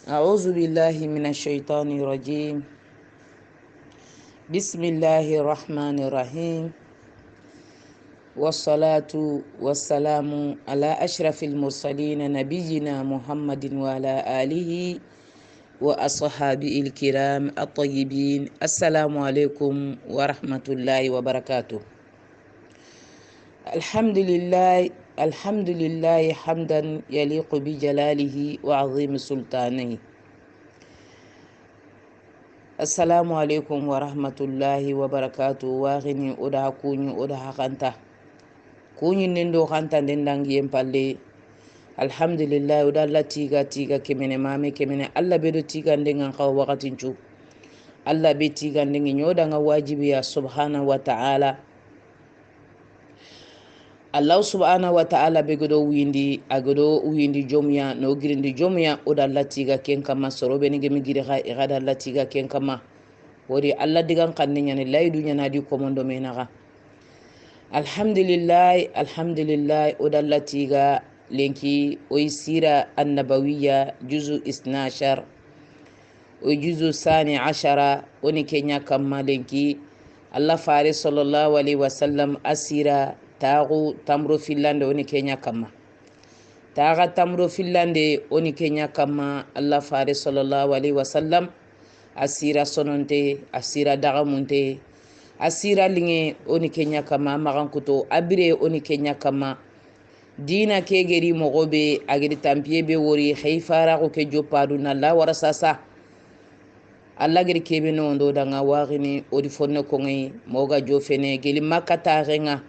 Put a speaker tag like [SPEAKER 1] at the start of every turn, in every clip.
[SPEAKER 1] أعوذ بالله من الشيطان الرجيم. بسم الله الرحمن الرحيم، والصلاة والسلام على أشرف المرسلين نبينا محمد وعلى آله وأصحابه الكرام الطيبين. السلام عليكم ورحمة الله وبركاته. الحمد لله حمدا يليق بجلاله وعظيم سلطانه. Assalamu alaikum wa rahmatullahi wa barakatuh. Waghini oda kunyu oda hakanta kunyu nendo khanta ndendangi empalle. Alhamdulillah oda Allah tiga kemene mame kemene Allah bedo tiga ndengan kaw wakatin cu Allah be tiga ndengi nyoda nga wajibi ya subhanahu wa ta'ala. Allah subhanahu wa ta'ala be godo windi jomya no girindi jomya oda Allah tiga ken kama sorobe ni gemi gire ga igada Allah tiga ken kama wori Allah digan kanninya ni laydu nyana di komondo menaga. Alhamdulillah oda Allah tiga lenki oy sira annabawiya juzu isnashar oy juzu sani ashara oni kenya kama lenki Allah fare sallallahu alaihi wasallam asira tagu tamro filande oni kenya kama taga tamro filande oni kenya kama Allah fare sallallahu alaihi wasallam asira sononte asira dagamunte asira linge oni kenya kama magan kuto abire oni kenya kama dina kegeri mogobe agiri tampiye be wori khayfara ko ke jopadu na la warasasa Allah giri kebe no ndo danga wagini odi fonne ko ngi moga jofene geli makata renga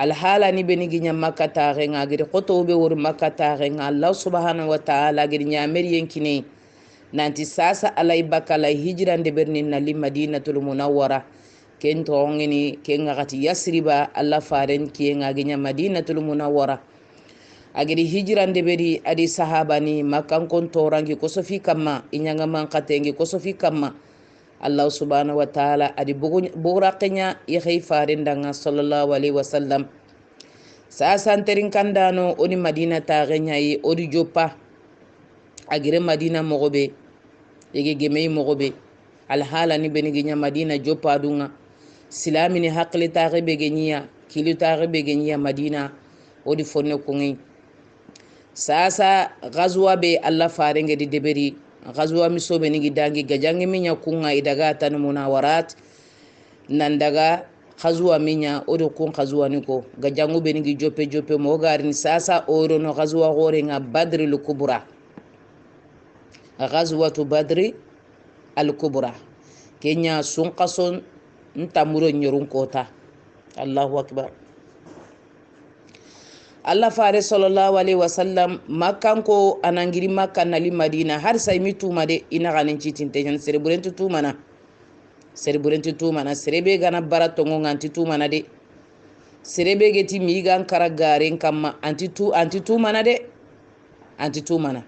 [SPEAKER 1] alhala ni beni ginya makata renga giri koto be wori makata renga Allah subhanahu wa ta'ala giri nyameri yenkine nanti sasa alay bakala hijrande berni nali madinatul munawwara ken tongeni ken ngati yasriba Allah faren kiyenga ginya madinatul munawwara agiri hijrande beri adi sahabani makan kon torangi kosofi kama inyanga man katengi kosofi kama Allah subhanahu wa ta'ala adi buraqnya yahay faren danga sallallahu alaihi wasallam sasa anterin kandano oni madina tagenya yi odi jopa agire madina mogobe ege gemei mogobe alhala ni beniginya madina jopa dunga silami ni hakli tagbe genya kilu tagbe genya madina odi fonne kungi sasa gazwa be Allah farenge di deberi gazwa misobe ni gidangi gajangi minya kunga idaga tan munawarat nandaga gazwa minya odi kun gazwa niko gajangu be ni jope mo garini sasa oro no gazwa gore nga badri al kubra ghazwatu badri al kubra kenya sunqason ntamuro nyorun kota. Allahu akbar. Allah fare sallallahu alaihi wasallam makkan ko anangiri makkan nali madina har sai mituma de ina ganin citin tenyan sereburentu tumana serebe gana barato nganti tumana de serebe geti migan karagaren kamma anti tumana de anti tumana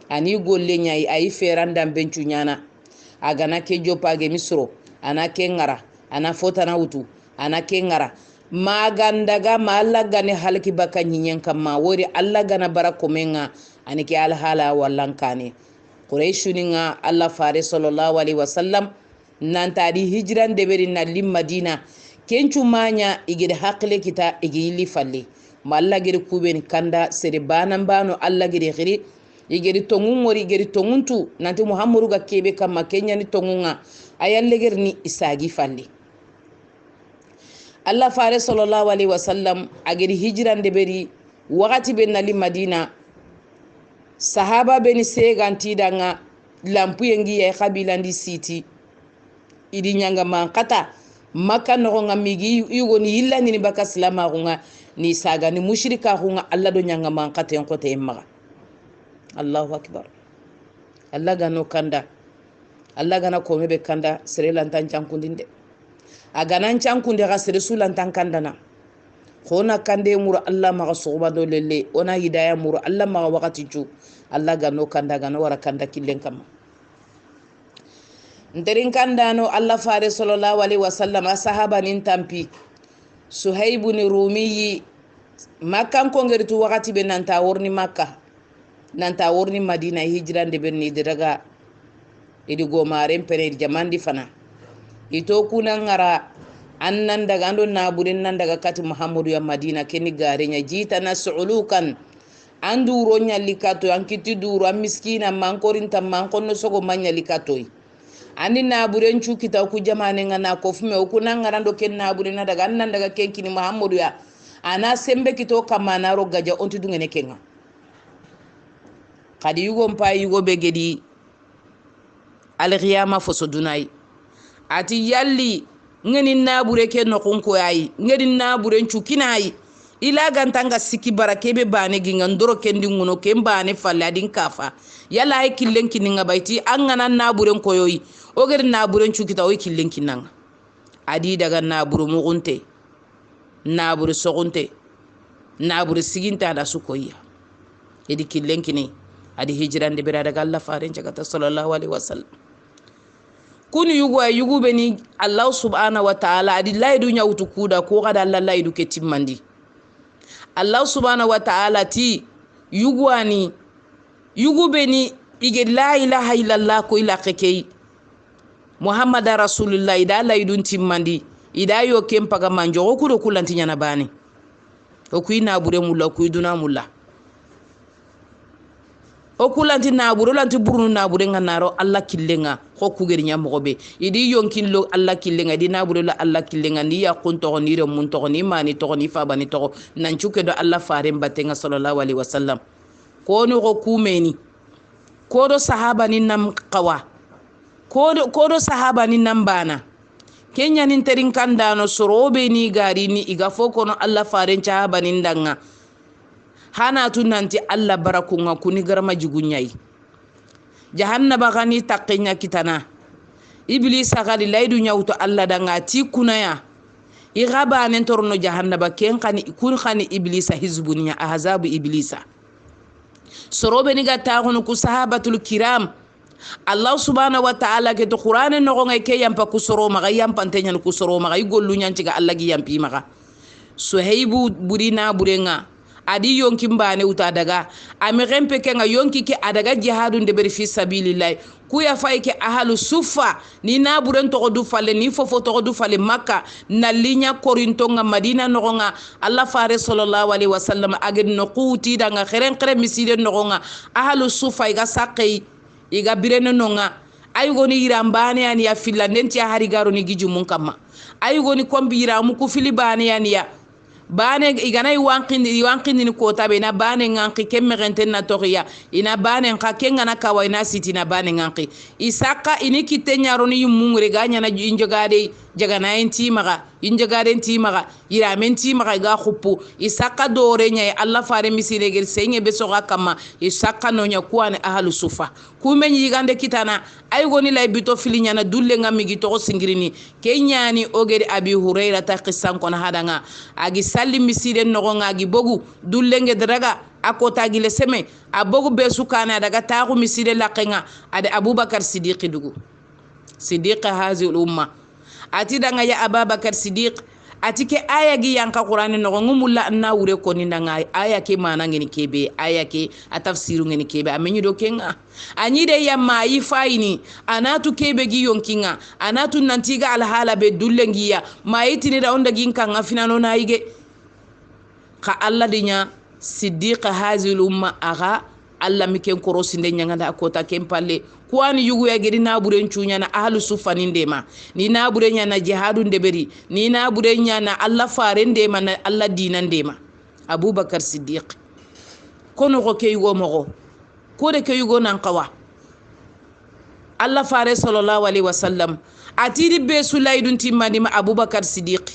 [SPEAKER 1] ani golle nyai ay ferandam bencu nyana agana ke jopage misro ana ke ngara ana fotana wutu ana ke ngara magandaga ma Allah gane halki baka nyinyen kamma wori Allah gana barako menga ani ke alhala wallankane quraishuninga Allah fare sallallahu alaihi wasallam nanta di hijran de beri na lim madina kencu manya igide hakle kita igili falle ma Allah gere kuben kanda sere banan bano Allah gere khiri igeri tongun wori igeri tonguntu nanti muhammadu ga kebe kamma kenya ni tongunga ayalle gerni isagi falle Allah fare sallallahu alaihi wasallam ageri hijran de beri wakati ben nali madina sahaba beni seganti danga lampu yengi ya kabila ndi siti idi nyanga mankata maka no nga migi yugo ni illa ni baka salama nga ni saga ni mushrika nga Allah do nyanga mankata en kote emma. Allahu akbar. Allah gano kanda Allah gana komebe kanda sere lantan cankundinde aganan cankunde ga sere sulantan kandana khona kande muru Allah maga soba do lelle ona hidayah muru Allah maga wakati ju Allah gano kanda gano wara kanda killen kam nderin kandano Allah fare sallallahu alaihi wasallam sahaba nin tampi Suhaibu ni Rumiyi makkan ko ngeritu wakati be nanta worni makka nanta worni madina hijran de berni daga idi gomaren pere jamandi fana ito kuna ngara annan daga ando naburen nan daga kati muhammadu ya madina keni garenya jita na suulukan anduro nyalikato ankiti duro am miskina mankorinta mankonno sogo manyalikato ani naburen cukita ku jamane ngana ko fume ku nan ngarando ken naburen na daga annan daga kenkini muhammadu ya ana sembe kito kamana ro gaja onti dungene kenga kadi yugo mpa yugo begedi alqiyama foso dunai ati yalli ngeni nabure ke no konko yayi ngedi naburen cukinayi ila gantanga siki barakebe bane ginga ndoro kendi nguno kembane falladin kafa yala ay killen kininga bayti an ngana naburen koyoyi o gedi naburen cukita o killen kinanga adi daga naburu mugunte naburu sogunte naburu siginta da sukoya edi killen kini adi hijrande bira daga Allah farin jagata sallallahu alaihi wasallam kuni yugo beni Allah subhanahu wa ta'ala adi laydu nyawtu kuda ko kada Allah laydu ke timmandi Allah subhanahu wa ta'ala ti yugwani yugo beni ige la ilaha illallah ko ila kekei Muhammad rasulullah ida laydun timmandi ida yo kempaga manjo ko kudo kulanti nyana bani o kuina bure mulla ko iduna mulla o kulanti naburo lanti burnu nabure nganaro Allah killenga ko kugeri nyamobe idi yonkin lo Allah killenga di naburo la Allah killenga ni ya kunto ni re mun to ni mani to ni fa bani to nan chuke do Allah faare mbatenga sallallahu alaihi wasallam ko no ko kumeni ko do sahaba ni nam qawa ko do sahaba ni nam bana kenya nin terin kandano sorobe ni gari ni iga foko no Allah faare sahaba ni ndanga hana tunanti Allah barakunga kuni garma jigunyai jahannaba gani taqinya kitana iblisa gali laydu nyawto Allah danga ti kunaya igaba nen torno jahannaba ken khani kun khani iblisa hizbunya ahzabu iblisa sorobe ni gata hono ku sahabatul kiram Allah subhanahu wa ta'ala ke to qur'an no ngai ke yampa ku soro maga yampa tenya ku soro maga igollu nyanci ga Allah gi yampi maga suhaibu burina burenga adi yonki mbane uta daga ami rempe ke nga yonki ke adaga jihadun de beri fi sabilillah ku ya fay ke ahlu sufa ni na buren to du fale ni fofo to du fale makka na linya korinto nga madina no nga Allah fare sallallahu alaihi wasallam aged no quti danga kheren khre miside no nga ahlu sufa iga sakay iga birene no nga ay goni irambane ani ya filanden ti hari garo ni giju mun kama ay goni kombi iramu ku filibane ani ya bane igana wankindi ni kota be na bane nganki kemmerente na toriya ina bane nka kenga na kawa ina siti na bane nganki isaka ini kitenya roni yumungre ganya na injogade jagana enti maga injogade enti maga ira menti maga ga khupu isaka dore nya Allah fare misire gel senye be soga kama isaka no nya kuane ahlu sufa kumenyi gande kitana ay goni lay bito filinya na dulle ngami gito singirini kenyani ogere abi hurayra ta qisan kon hadanga agi salli misire no ngagi bogu dulle nge draga akota gile seme abogu be sukana daga tagu misire laqenga ade abubakar siddiq dugu siddiq hazi umma ati danga ya ababakar siddiq ati ke aya gi yanka qur'ani no ngumulla na wure ko ni danga aya ke mana ngeni kebe aya ke atafsiru ngeni kebe amenyi do kenga anyi de ya mai faini anatu kebe gi yonkinga anatu nantiga al hala be dullengiya mai tini da onda ginka ngafina no na ige ka alla dinya siddiq hazil umma aga alla miken korosinde nyanganda akota kempalle kwani yugu ya gedi na buren chunya na ahlu sufani ndema ni na buren nya na jihadu ndeberi ni na buren nya na Allah fare ndema na Allah dinan ndema abubakar siddiq kono ko ke yugo mogo ko de ke yugo nan qawa Allah fare sallallahu alaihi wasallam atiri be sulaydun timani ma abubakar siddiq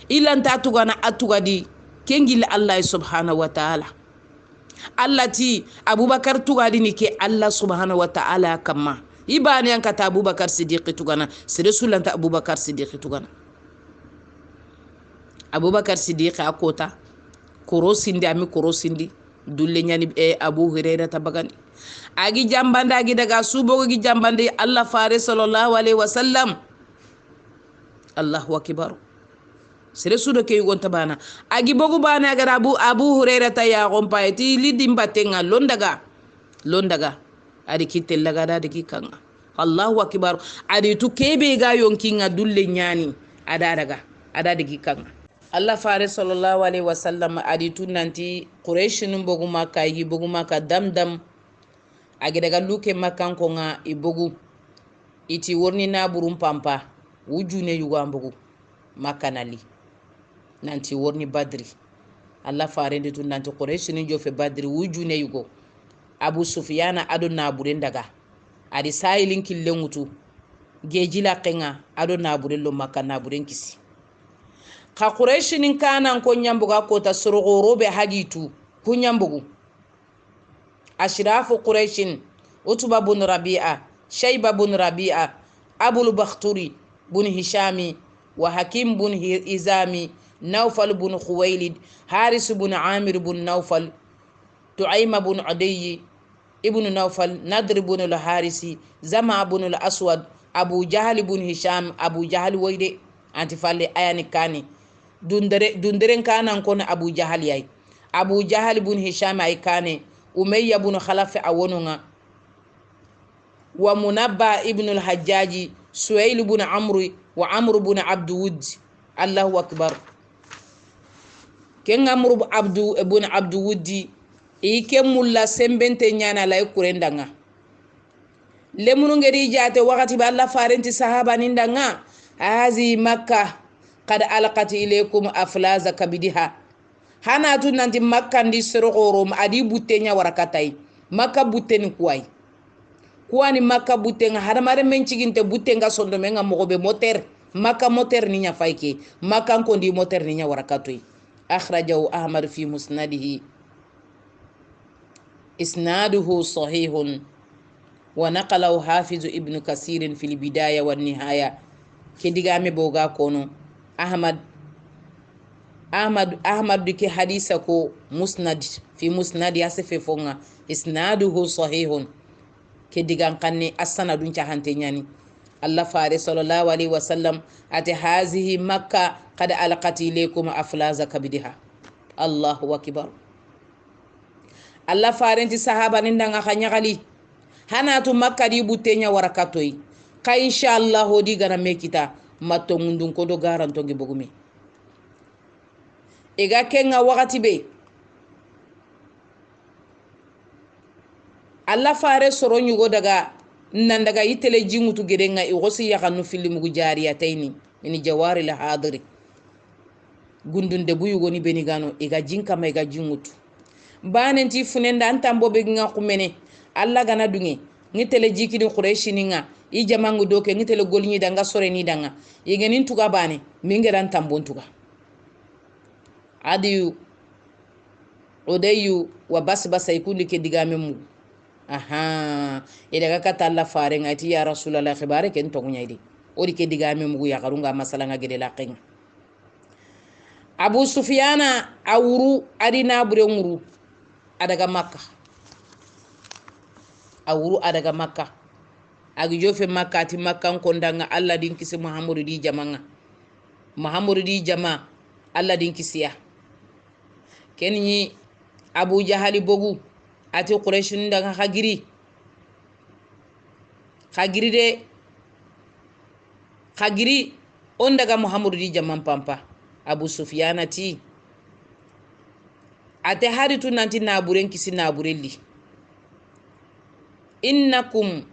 [SPEAKER 1] ilan tatugana atugadi kengil Allah subhanahu wa ta'ala Allah ti abubakar tugadi ni ke Allah subhanahu wa ta'ala kama ibani an kata abubakar siddiq tugana sire sulanta abubakar siddiq tugana abubakar siddiq akota korosindi ami korosindi dulle nyani abu hurairah tabagani agi jambanda agi daga subo gi jambande Allah fare sallallahu alaihi wasallam Allahu akbar sere sudo ke gonta bana agi bogu bana agara abu hurairah ta ya gompa eti lidim batenga londaga adi kitel laga da de kikanga Allahu akbar adi tu kebe ga yonkinga dulle nyani ada de kikanga Allah fare sallallahu alaihi wasallam adi tunanti quraish num bogu makka yi bogu makka damdam agi daga luke makkan ko nga ibogu iti worni na burum pampa wujune yugo ambogu makanali nanti worni badri Allah fare de tunanti quraish ni jofe badri wujune yugo abu sufyana ado na buren daga adi sailin killen wutu gejila kenga ado na buren lo makka na buren kisi ka quraish nin kanan ko nyambuga ko ta surugoro be hagitu ku nyambugu ashrafu quraishin utba bun rabi'a shayba bun rabi'a abul bakhturi bun hishami wa hakim bun izami nawfal bun khuwailid haris bun amir bun nawfal tu'ayma bun adayy ibn nawfal nadr bun al harisi zama bun al aswad abu jahl bun hisham abu jahl wayde anti falle ayani kani dunderen kanan kono abu jahl yai abu jahl bun hisham ay kane umayya bun khalaf awonunga wa munabba ibn al hajjaji suayl bun amr wa amr bun abd wud Allahu akbar ken amr bun abd wudi ike mulla sembente nyana lay kurendanga lemunu ngeri jate wakati ba Allah farenti sahaba nindanga hazi makkah qad alqat ilaykum aflaza kabidiha hana tu nanti makka ndi sorogorom adi butenya warakatai makka buteni kuwani makka butenga hadamare menciginte butenga sondo menga mogobe moter makka moter ninya fayke makka ko ndi moter ninya warakatoi akhrajahu ahmad fi musnadihi isnaduhu sahihun wa naqalahu hafiz ibn kasir fi al-bidaya wan nihaya kedigame boga kono ahmad dike hadisa ko musnad fi musnad yasefe fonga isnaduhu sahihun kedigan kanne as-sanadun chahante nyani Allah fare sallallahu alaihi wasallam ate hazihi makka qad alqat ilaykum aflaza kabidiha Allahu akbar Allah farenti sahaba nindanga khanyagali hanatu makka di butenya warakatoi ka inshallah hodi gana mekita matto mundun ko do garanto ngi bogumi ega kenga wakati be Allah fare soro nyugo daga nan daga itele jingutu gedenga i gosi yakanu filimu jariyataini ini jawari la hadiri gundun de buyugo ni benigano ega jinka ma ega jingutu banenti funenda antambo be nga kumene Allah gana dunge ngitele jikini quraishi ninga i jamangu doke ngitele golnyi danga sore ni danga yegenin tuga bane mingeran tambon tuga adiyu odayu wa basbasa ikundi ke digame mu aha ida ka ta Allah fare ngati ya rasulullah khibare ken to ngunyidi odi ke digame mu ya garunga masala ngade la qeng abu sufyana awuru adina bure nguru adaga makka awuru adaga makka agi jofe makka ti makka ko ndanga Allah din kisi muhammadu di jamanga muhammadu di jama Allah din kisiya kenni abu jahali bogu ati quraish ndanga khagiri on daga muhammadu di jaman pampa abu sufyana ti ate haritu nanti naburen kisi naburelli innakum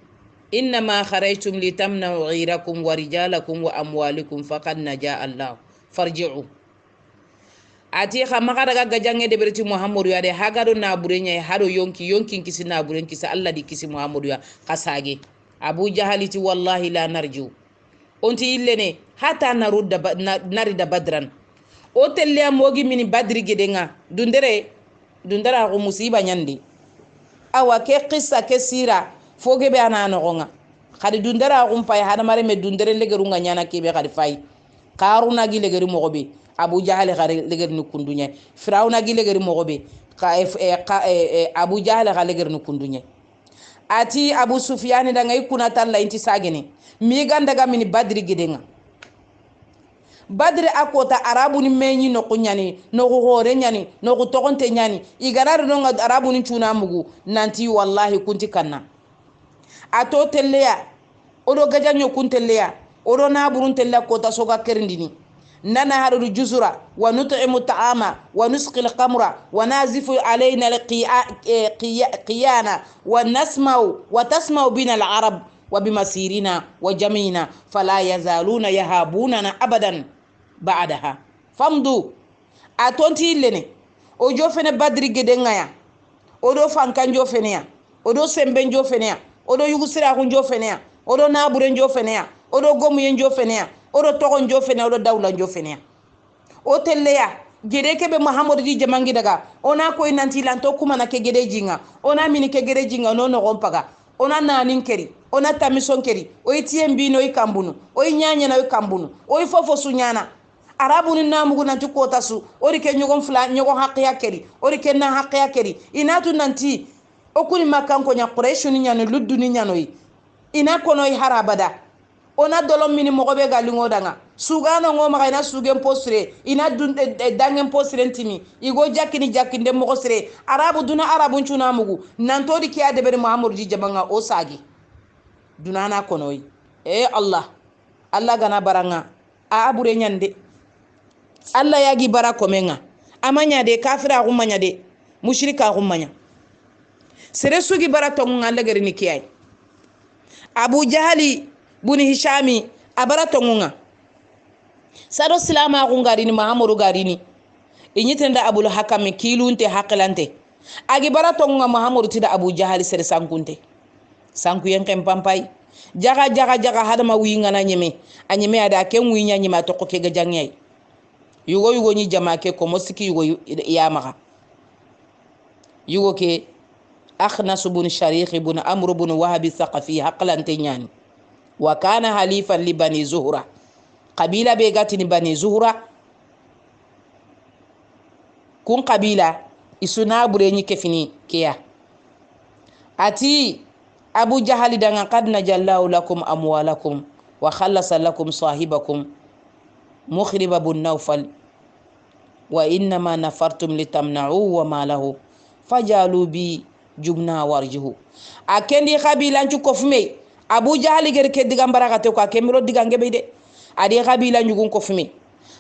[SPEAKER 1] innama kharajtum litamna'u ghayrakum wa rijalakum wa amwalikum faqad naja Allah farji'u ati khama daga gajange de berti muhammadu ya de hagado naburenya hado yonki kisi naburen kisi Allah di kisi muhammadu ya kasage abu jahali ti wallahi la narju onti illene hata narida badran o telle amogi mini badri gedenga dundara ko musiba nyandi awa ke qissa ke sira foge be anana gonga khadi dundara ko pay hada mare me dundere legeru nga nyana kebe khadi fay qaruna gi legeri mogobe abu jahal khari legeri nu kundunya firawna gi legeri mogobe abu jahal khari legeri nu kundunya ati abu sufyan da ngay kuna talla inti sagene mi ganda ga mini badri gedenga badri akota arabu ni menyi no kunyani no hore nyani no kutokonte nyani igarar no arabu ni chuna mugu nanti wallahi kunti kanna ato telleya odo gajanyo kuntelleya odo naburun tella kota soga kerindini nana haru juzura wa nut'imu ta'ama wa nusqi al-qamra wa nazifu alayna al-qiyana wa nasma'u wa tasma'u bina al-arab wa bimasirina wa jamina fala yazaluna yahabuna abadan ba'daha famdu atonti lene o jofene badri gedengaya odo fankanjo fenea odo sembenjo fenea odo yugusira kunjo fenea odo naburenjo fenea odo gomuyenjo fenea odo togonjo fenea odo dawlanjo fenea o telleya gede kebe muhammadu di jamangi daga ona koy nanti lanto kuma na ke gede jinga ona mini ke gede jinga no no gompaga ona nanin keri ona tamison keri o itien bino i kambunu o nyanya na i kambunu o fofo sunyana arabu ni namugu nanti kota su ori ke nyogon fla nyogon haqiya keri ori ke na haqiya keri inatu nanti okuni makan ko nya quraish ni nyano luddu ni nyano yi ina kono yi harabada ona dolom mini mogobe galingo danga sugano ngo magana sugen postre ina dangen postre ntimi igo jakini jakinde mogosre arabu duna arabu ncuna mugu nantodi kiya debere muhammadu ji jabanga o sagi dunana kono yi allah gana baranga a abure nyande allah yagi bara komenga amanya de kafira gumanya de mushrika gumanya sere sugi bara tonga lagari ni kiyai abu jahali buni hishami abara tonga sado silama gungari ni muhammadu garini inyitenda abul hakam kilunte haklante agi bara tonga muhammadu tida abu jahali sere sankunte sanku yenkem pampai jaga hadama winga na nyeme anyeme ada ken winya nyima to ko ke gajanyai yugo ni jama ke ko mosiki yugo yamaga yugo ke akhnas bun sharikh bun amr bun wahab thaqafi haqlante nyani wa kana halifan li bani zuhra qabila be gatini bani zuhra kun qabila isuna burenyi kefini kiya ati abu jahali danga qad najallahu lakum amwalakum wa khallasa lakum sahibakum mukhrib bun nawfal wa inma nafartum litamna'u wa ma lahu fajalu bi jubna warjuhu akendi qabila ncu kofume abu jahali gerke digambara kate ko akemiro digangebe de adi qabila nyugun kofume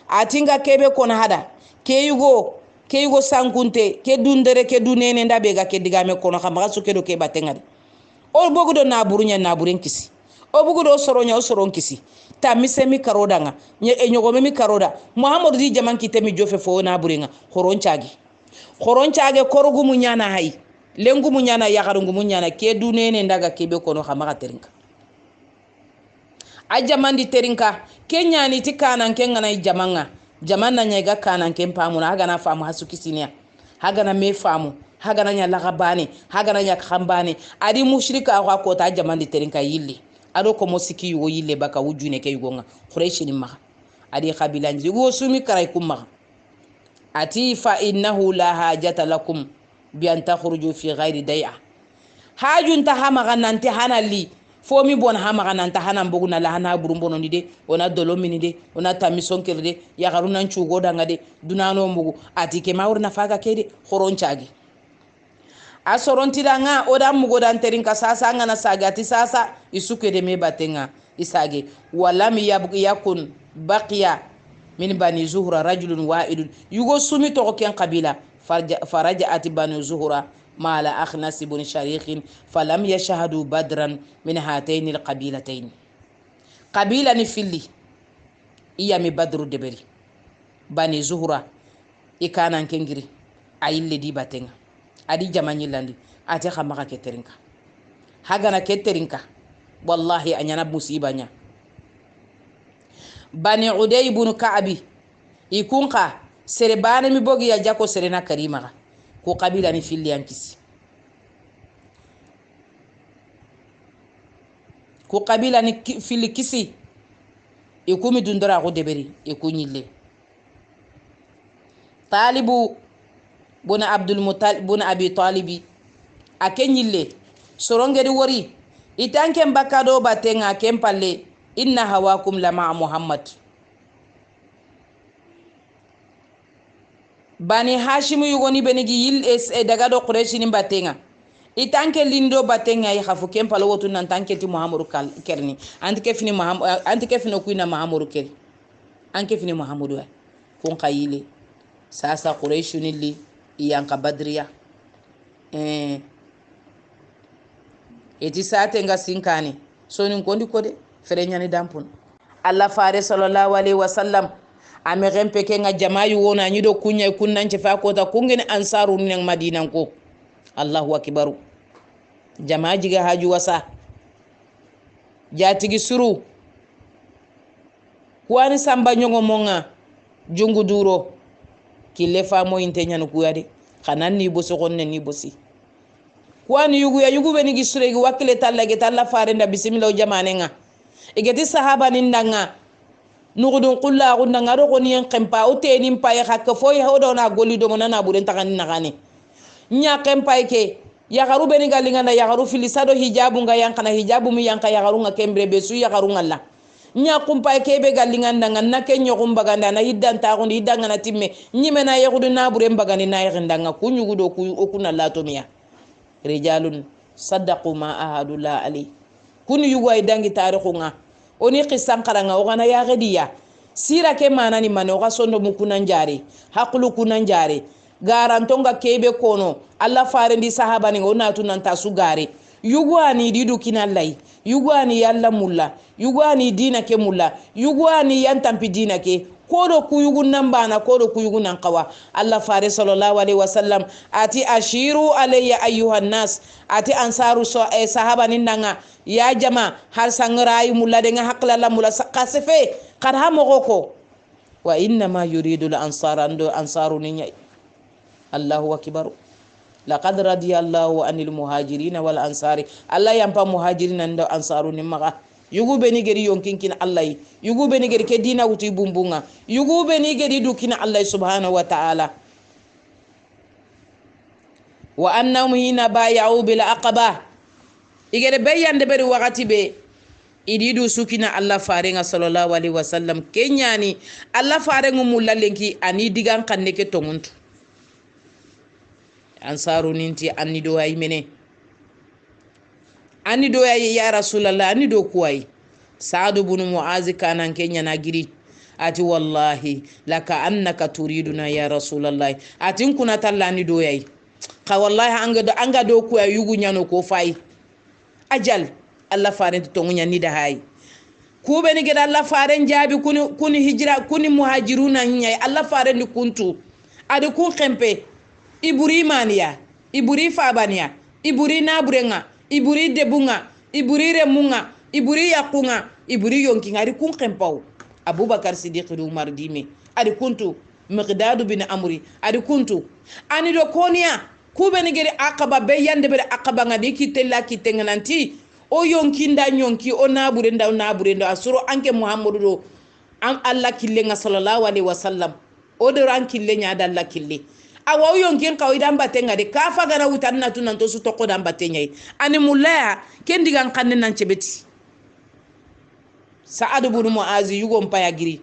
[SPEAKER 1] atinga kebe kona hada ke yugo sankunte ke dundere ke dunene ndabe ga ke digame kono khamaga sukedo ke batengadi o bogudo naburen kisi o bogudo soronya o soron kisi ta misemi karodanga nyogome mi karoda muhammadu di jaman kitemi jofe fo naburenga khoronchage korugu munyana hay lengu munyana yakarungu munyana ke dunene ndaga kebe kono khamaga terinka a jamandi terinka kenyani tikanan kengana jamanna nyaiga kanan ken pamuna haga na famu hasukisinia haga na me famu haga na nya lagabane haga na nya khambane adi mushrika akwa kota jamandi terinka yille ado ko mosiki yugo yille baka wujune ke yugonga quraishi ni maga adi qabilanji go sumi karay kumma ati fa innahu la hajata lakum bi an takhruju fi ghairi dai'a hajun ta hamaga nanti hanali fomi bon hamaga nanta hanan buguna la hana burumbono ni de ona dolomini de ona tamison kerde ya garuna nchugo danga de dunano mbugu atike mawrna faga kede khoronchagi asoronti danga oda mugo dan terinka sasa ngana sagati sasa isuke de me batenga isage walam yakun baqiya min bani zuhra rajulun wa'idun yugo sumi to ken qabila faraja ati bani zuhra مال أخنس بن شريخ فلم يشهدوا بدرا من هاتين القبيلتين قبيلة نفلي إيامي بدر دبري بني زهرة إكانا كنجري أيل دي باتنga أدي جماني لاندي أتي خمغا كترينكا هاغانا كترينكا والله أنيانا مصيبانيا بني عدي بن كعبي يكونقا سربانا مبوغي يجاكو سرنا كريمة ko kabila ni fili yankisi ko kabila ni fili kisi ikumi dundora ko deberi ikunyille talibu bona abdul mutalib bona abi talibi akenyille sorongeri wori itanke mbakado batenga kempalle inna hawakum la ma muhammad bani hashimu yugoni benigi yil daga do quraishi ni batenga itanke lindo batenga ya khafu kempalo wotu nan tanke ti muhammadu kerni antike fini muhammad antike fini kuina muhammadu kerni anke fini muhammadu kun khayile sasa quraishi ni li yanka badriya eti sate nga sinkani sonin kondi kode ferenyani dampun Allah fare sallallahu alaihi wasallam ame rempe ke nga jamayu wona nyido kunya kunnan ce fa ko ta kungeni ansaru nen madinan ko Allahu akbaru jama jiga haju wasa jatigi suru kwani samba nyongo monga jungu duro kille famo inte nyanu kuyade kanan ni boso konne ni bosi kwani yugu be ni gisure gi wakile tallage talla fare nda bismillah jamane nga igeti sahaba nindanga nugudun qulla gunda ngaro ko niyen kempa o te nim pay hakka fo ya hodo na goli do ngana buren takani nagani nya kempa ke ya garu be ni galinga na ya garu filisado hijabu nga yankana hijabu mi yanka ya garu nga kembre be su ya garu ngalla nya kumpa ke be galinga ndanga na kenyo kumbaganda na hiddan ta ko hidanga na timme nyime na yagudu na buren bagani na yindanga kunyugudo ku okuna latomiya rijalun saddaqu ma ahadullah ali kunu yugo ay dangi tarikhu nga oni qisan qaranga o gana ya gadiya sira ke manani mano ga sondo mukunan jare haqlu kunan jare garantonga kebe kono alla farendi sahaba ni ona tunan tasu gare yugwani didu kinallai yugwani yalla mulla yugwani dina ke mulla yugwani yantampi dina ke kodo kuyugun nambana kodo kuyugun qawa Allah fare sallallahu alaihi wasallam ati ashiru alayya ayyuhan nas ati ansaru sahaba ninanga ya jama har sangrai mulla de nga hakla la mulla kasefe kad ha mogoko wa inna ma yuridu al ansarando ansaru ninya Allahu akbar laqad radiyallahu anil muhajirin wal ansari Allah yampa muhajirin ndo ansaru nimma yugu beni geri yonkinkina Allah yugu beni geri ke dina wuti bumbunga yugu beni geri dukina Allah subhanahu wa ta'ala wa annahum hina bay'u bil aqaba igere bayande beri wakati be ididu sukina Allah farenga sallallahu alaihi wasallam kenyani Allah farengu mulallenki ani digan kanne ke tonguntu ansaru ninti anni do ay mene ani do ya rasulallah ani do kuwai Saad ibn Muaz kanan kenya na giri ati wallahi laka annaka turiduna ya rasulallah atin kuna talla ni do yayi ka wallahi anga do kuwai yugu nyano ko fai ajal Allah faran to ngunya ni da hay ku be ni gida Allah faran jabi kuni hijra kuni muhajiruna nyai Allah faran ni kuntu adi ku kempe iburi maniya iburi fabaniya iburi naburenga iburi debunga iburi remunga iburi yakunga iburi yonkinga ari kun kempaw Abubakar Siddiq Umar dime ari kuntu Miqdad bin Amri ari kuntu ani do konia kubeni gere akaba be yande be akaba ngadi kitella kitengananti o yonkinda nyonki o naburenda asuro anke Muhammadu do am Allah killenga sallallahu alaihi wasallam o do ran killenya ada Allah kille awa yonkin kawidan batenga de kafa gara wutanna tunan to su tokko dan batenya ani mulaya kendigan kanne nan cebeti Saad ibn Muaz yugon paya giri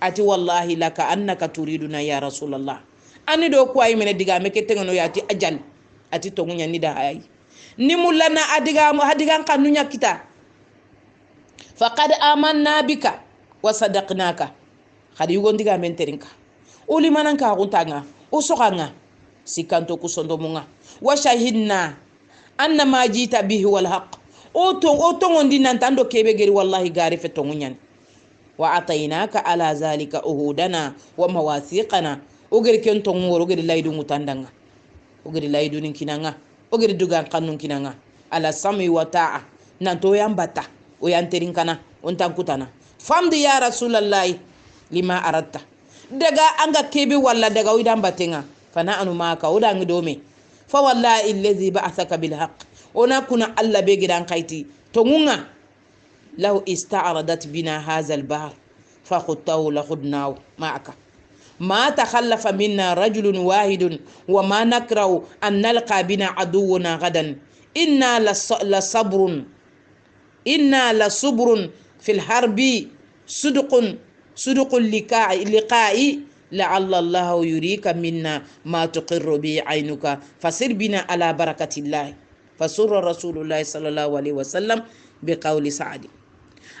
[SPEAKER 1] ati wallahi laka annaka turiduna ya rasulullah ani do ko ay mene diga me ketengano yati ajal ati to ngunya ni da ay ni mulana adigan kanunya kita faqad amanna bika wa sadaqnaka khadi yugon diga men terinka uli manan ka guntanga usokanga sikanto kusondo munga wa shahidna anna ma jita bihi wal haqq oto ngondi nantando kebe geri wallahi gari fe tongunyan wa atainaka ala zalika uhudana wa mawathiqana ogeri ken tongoro ogeri laydu mutandanga ogeri laydu ninkinanga ogeri dugan kannun kinanga ala sami wa ta'a nanto yambata o yanterinkana on tankutana famdi ya rasulullahi lima aratta daga anga kebe walla daga widan batenga fana anu maka oda ngidome fa wallahi allazi ba'athaka bil haqq ona kuna alla be gidan kaiti to ngunga law ista'radat bina hadha al bahr fa khutahu la khudnahu ma'aka ma takhallafa minna rajulun wahidun wa ma nakrahu an nalqa bina aduwuna gadan inna la sabrun fil harbi صدق اللقاء لعل الله يريك منا ما تقر به عينك فسر بنا على بركة الله فسر رسول الله صلى الله عليه وسلم بقول سعد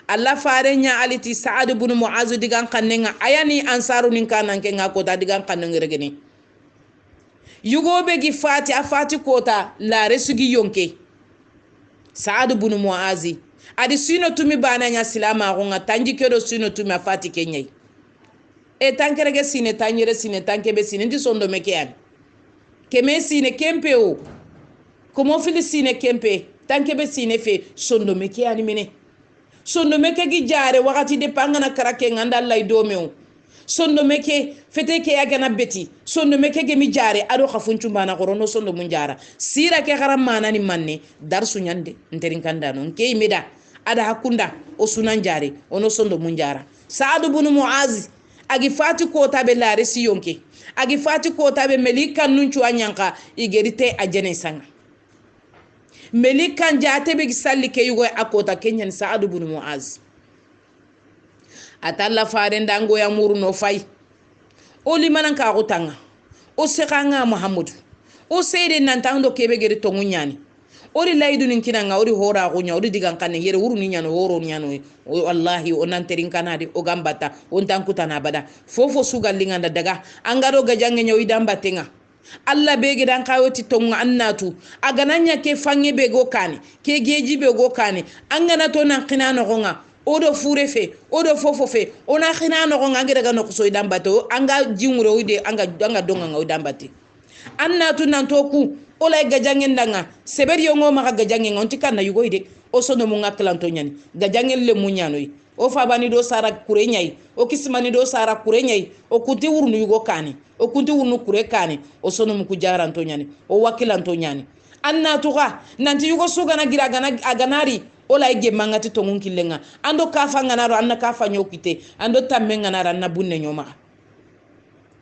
[SPEAKER 1] Allah farenya aliti Sa'ad ibn Mu'az digan kannenga ayani ansaru nin kanan kenga kota digan kannenga regeni yugo be gi fati afati kota la resugi yonke Sa'ad ibn Mu'az adi sino tumi bananya silama ko nga tanji kedo sino tumi afati kenyai e tankerege sine tanyere sine tankebe sine ndi sondo mekean keme sine kempe o komo fili sine kempe tankebe sine fe sondo mekeani mene sondo meke gi jare wakati de pangana karake nganda Allah idomeo sondo meke fete ke agana beti sondo meke ge mi jare ado khafunchu bana gorono sondo munjara sira ke garam mana ni manne darsu nyande nterin kandano nke imeda ada hakunda o sunan jare ono sondo munjara Sa'ad ibn Mu'az agi fati ko tabe lare si yonke agi fati ko tabe melika nunchu anyanka igerite ajene sanga melikan jate be gisalli ke yugo akota kenyan Sa'ad ibn Mu'az atalla faare ndango ya muru no fay o limanan ka gutanga o sekanga Muhammad o seede nantando kebe gere to ngunyani ori laydu nin kinanga ori hora gunya ori digan kanne yere wuru ni nyano horo nyano wallahi onan terin kanade o gambata on tankutana bada fofo sugal linganda daga angaro gajange nyawi dambatenga Allah bege dan kawoti tonga annatu agananya ke fange be go kane ke geji be go kane angana to nan kinano gonga odo fure fe odo fofo fe ona kinano gonga ngere gano so idambato anga jingure ude anga donga nga udambati annatu nan toku ola gajange ndanga seberi yongo maka gajange ngonti kana yugo ide o sono mu ngaklanto nyani gajange le munyano yi o fabani do sara kure nyai o kismani do sara kure nyai o kuti wurnu yugo kane o kunti wurnu kure kane o sono mu kujaranto nyani o wakilanto nyani annatu ga nanti yugo suga na gira aganari ola ige mangati to ngunkilenga ando kafa nganaro anna kafa nyokite ando tamme nganara na bunne nyoma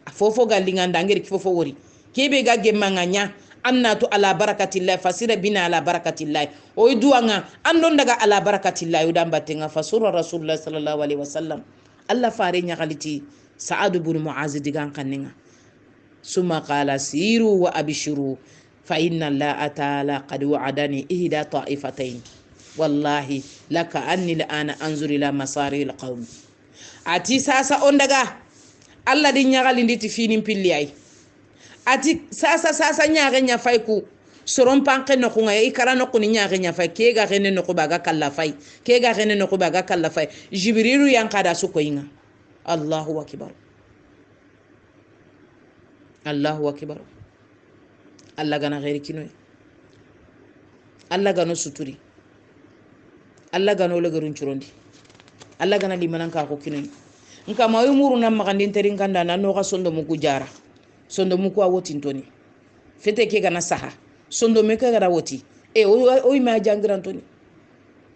[SPEAKER 1] afofo galinga ndangeri fofo wori kebe ga gemanganya annatu ala barakatillah fasira bina ala barakatillah o duanga andon daga ala barakatillah udam batenga fasura rasulullah sallallahu alaihi wasallam alla fare nyagaliti Sa'ad ibn Mu'az digan kanninga summa qala siru wa abshiru fa inna allaha ta'ala qad wa'adani ihda ta'ifatayn wallahi laka anni la'ana anzur ila masari alqawm ati sasa on daga alla din nyagalindi ti finin pilliyai ati sasa nyaage nya fay ku soron panke no kunga ikara no kuni nyaage nya fay ke ga gene no kubaga kala fay ke ga gene no kubaga kala fay jibrilu yankada su ko inga Allahu akbar Allahu akbar Allah gana ghairi kinoy Allah gano suturi Allah gano le garun churondi Allah gana limanan ka ko kinoy nka mayu muru nam magandin terin kanda na no ga sondo mu kujara sondo muku awoti ntoni fete ke gana saha sondo meka gara woti e o ma jangiran toni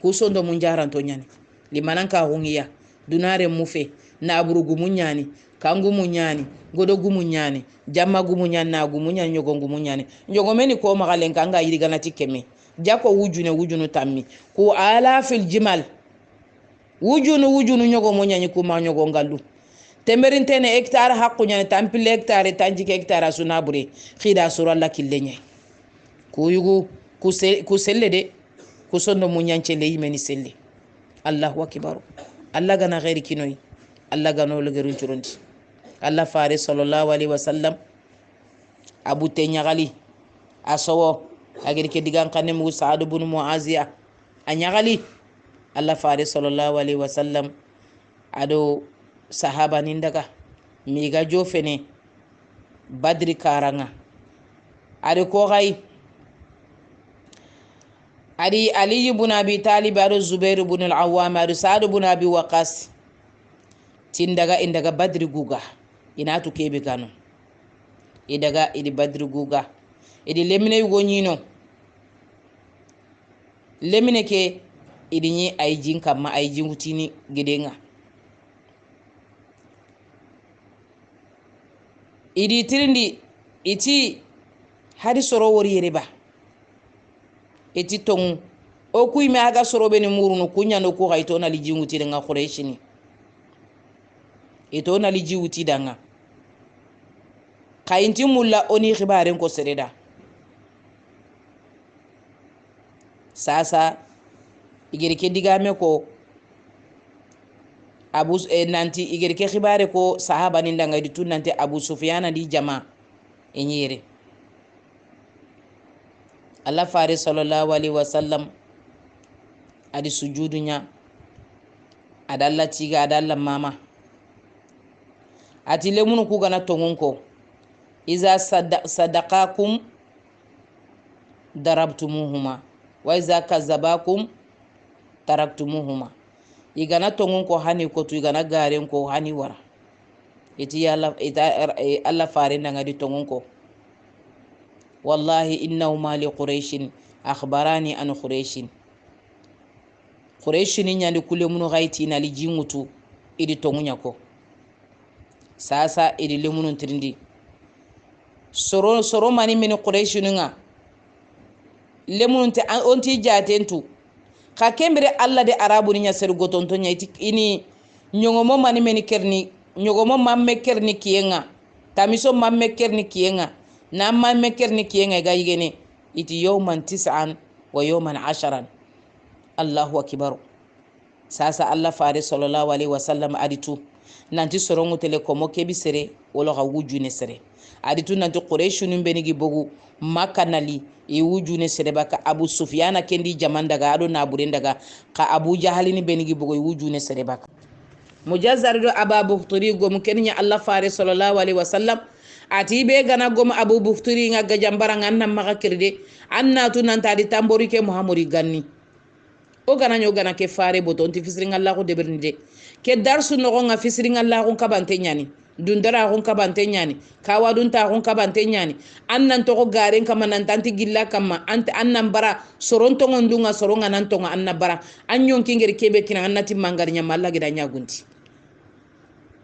[SPEAKER 1] ku sondo mun jaran to nyani limanan ka hungiya dunare mufe na burugu munyani kangu munyani godo gumunyani jamma gumunyani na gumunyani nyogo gumunyani nyogo meni ko magalen kanga yiri gana tikeme jako wujunu tammi ku ala fil jimal wujunu nyogo munyani ku ma nyogo ngallu temerin tene hectare hakku nyane tampile hectare tanjike hectare sunabure khida suralla killenye ku yugo ku selle de ku sonno munyanche le yimeni selle Allahu akbar Allah gana ghairi kinoy Allah gano le gerun churundi Allah fare sallallahu alaihi wasallam abu tenyagali asowo agir ke digan kanne mu Sa'ad ibn Mu'aziya anyagali Allah fare sallallahu alaihi wasallam ado sahaba nindaga miga jofene badri karanga ari ko gai ari Ali ibn Abi Talib ari Zubair ibn al-Awwam ari Sa'd ibn Abi Waqqas tindaga indaga badri guga inatu kebe kanu idaga idi badri guga idi lemine yugo nyino lemine ke idi nyi ay jinka ma ay jingutini gidenga idi tirindi iti hari soro wori yereba iti tongu o kuy me aga soro beni muruno kunya no ko hayto na lijinguti nga qurayshini ito na lijiwuti danga kayinti mulla oni khibaren ko sereda sasa igeri ke digame ko abu nanti igeri ke khibare ko sahaba ni ndanga di tun nanti Abu Sufyan di jama enyere Allah fare sallallahu alaihi wasallam adi sujudunya adalla tiga adalla mama ati lemunu ku gana tongun ko iza sadaqakum darabtumuhuma wa iza kazabakum taraktumuhuma igana tongun ko hani ko tu igana garen ko hani wara iti yalla Allah fare nanga di tongun ko wallahi innahu mali quraishin akhbarani an quraishin ni nyandi kule munu gaiti na lijingutu idi tongunya ko sasa idi lemunun tirindi soro mani min quraishin nga lemunun te onti jatentu ka kembere alla de arabu ni nyaser gotonto nyaiti ini nyogomo mani men kerni nyogomo mamme kerni kiyenga tamiso mamme kerni kiyenga na mamme kerni kiyenga ga yigene iti yawman 9 wa yawman 10 Allahu akbar sasa Allah fare sallallahu alaihi wasallam aditu nanti sorongu tele komo kebi sere wala ga wujune sere aditu nanti quraishun benigi bogu makanali e wujune sere baka Abu Sufyan kendi jaman daga ado na buren daga ka Abu Jahal ni benigi bogu e wujune sere baka mujazzar do Aba Buhturi gom kenya Allah fare sallallahu alaihi wasallam ati be gana gom Abu Buhturi nga gajambara nganna maka kirde annatu nanta di tambori ke Muhammadu ganni o gana nyo gana ke fare boton ti fisri ngalla ko debernide ke darsu no nga fisri ngalla ko kabante nyani dundara ko kabante nyani kawadun ta ko kabante nyani annan to ko garen kama nan tanti gilla kama ante annan bara soron to ngondunga soronga nan to anna bara anyon kingeri kebe kina annati mangar nya malla gida nyagunti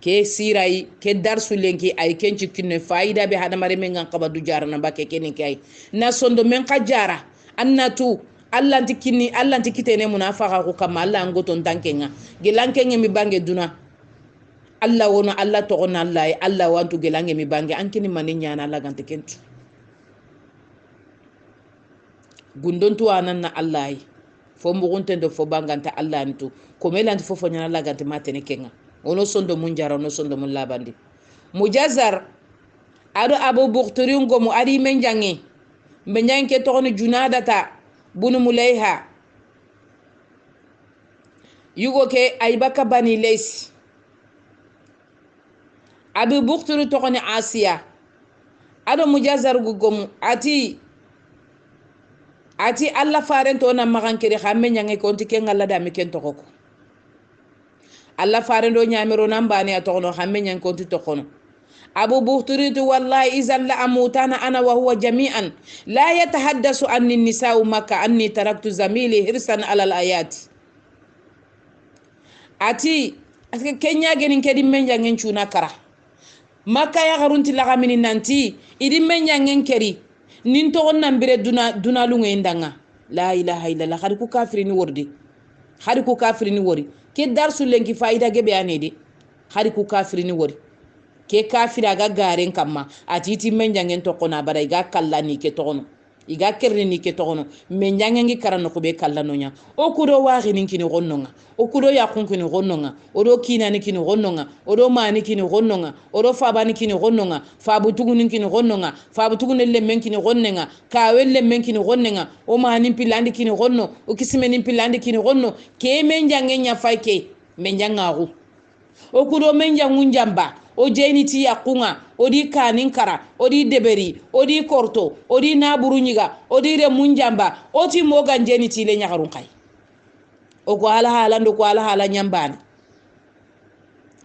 [SPEAKER 1] ke sirai ke darsu lenki ay kenci kinne faida be hada mare men ngam kabadu jarana bakke kenin kay na sondo men kajara annatu Allah ntikini Allah ntikitene munafaka ko kama Allah ngoton tankenga gelankenga mi bange duna Allah wona Allah to on Allah wantu gelange mi bange ankini maninya na Allah gante kentu gundon to anan na Allah fo mbugunte do fo bangante Allah ntu ko melanti fo nyana Allah gante matene kenga ono sondo mun jara ono sondo mun labandi mujazzar ado Abu Buhturi ngomu adi menjangi menjangi to on junadata bunu mulaiha yugo ke aybaka bani lays Abu Buhturi to koni Asiya ado mujazzar gugom ati Allah farento na magankere xamme nyange konti ke ngalla da mi ken to ko Allah farendo nyamiro nambani atono xamme nyange konti to kono Abu Buhturi wallahi izan la amutana ana wa huwa jami'an la yatahaddasu anni nisa'u makka anni taraktu zamili hirsan ala al-ayat ati aske kenya genin kedi menja ngen chuna kara makka ya garunti la gamini nanti idi menja ngen keri nin to onna mbire duna lunga indanga la ilaha illallah khadi ku kafirini wori ke darsu lenki faida gebe anede khadi ku kafirini wori ke kafira ga garen kamma atiti menjangen to kona bara iga kallani ke tono iga kerni ni ke tono menjangen gi karano ko be kallano nya o kudo wahi nin kini gonnonga o kudo ya kun kini gonnonga o do kina ni kini gonnonga o do mani kini gonnonga o do fabani kini gonnonga fabu tugun kini gonnonga fabu tugun le men kini gonnenga ka welle men kini gonnenga o mani pilandi kini gonno o kisime ni pilandi kini gonno ke menjangen nya fayke menjangaru o kudo menjangun jamba o jeniti yakunga o di kanin kara o di deberi o di korto o di naburu nyiga o di re munjamba o ti mogan jeniti le nyakarun kai o ko ala ndo ko ala nyambani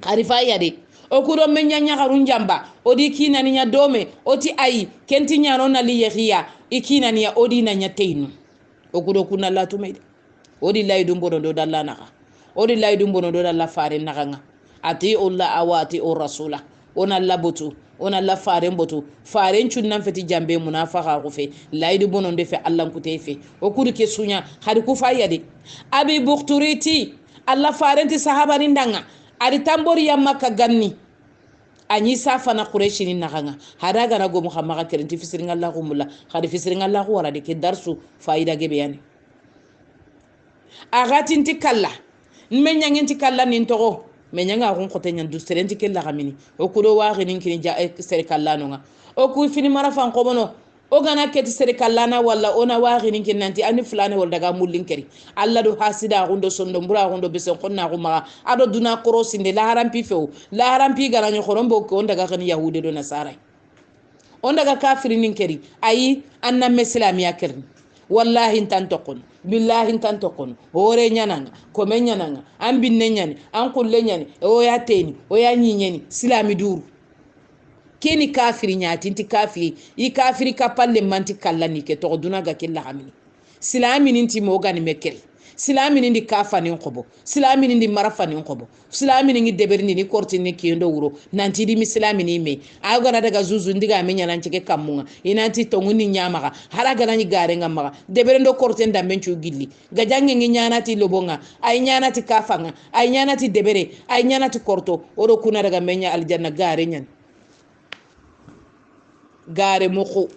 [SPEAKER 1] kharifa yade o kuro men nyakarun jamba o di kinani nya dome o ti ayi kenti nyano na li yehiya ikinani ya o di na nyateinu o kuro kuna la tumede o di laydum bono do dalla naka o di laydum bono do dalla fare naka ati ulla awati o rasula ona labutu ona la faren botu faren chunnan feti jambe munafaka ko fe laydi bonon de fe Allah ku tefe o kuri ke sunya hadi ku fayade Abi Buhturi Allah faren ti sahaba ni ndanga ari tambori ya makka ganni anyi safana quraishi ni naganga hada gana go muhammad kerenti fisiringa allah kumulla khadi fisiringa allah wara de ke darsu faida gebe yani agatinti kalla menyanginti kalla nin togo menyanga gon khote nyan du serenti kella gamini o kudo wa ginin kini ja sere kalla no nga o ku fini marafan ko bono o gana keti sere kalla na walla ona wa ginin kin nanti ani fulane wal daga mullin keri alla do hasida gundo sondo mbura gundo besen konna ko ma ado duna korosinde la harampi feo la harampi gana nyo khorombo ko on daga kan yahude do nasara on daga kafirin nin keri ayi anna meslamiya kerni wallahi tantokon billahi tantokon hore nyananga kome nyananga an binne nyani an kulle nyani o ya teni o ya nyinyeni silami duru keni kafiri nyati nti kafiri i kafiri kapalle manti kallani ke to duna ga kella hamini silami ninti mogani mekeri silami nindi kafani ngobo silami nindi marafani ngobo silami nindi deberni ni korti ni kindo wuro nanti di mislami ni me ago na daga zuzu ndiga menya nanti ke kamunga inanti tonguni nyamaga haraga nani gare ngamaga debere ndo korti nda menchu gilli gajange ngi nyanati lobonga ay nyanati kafanga ay nyanati debere ay nyanati korto oro kuna daga menya aljanna gare nyan gare moko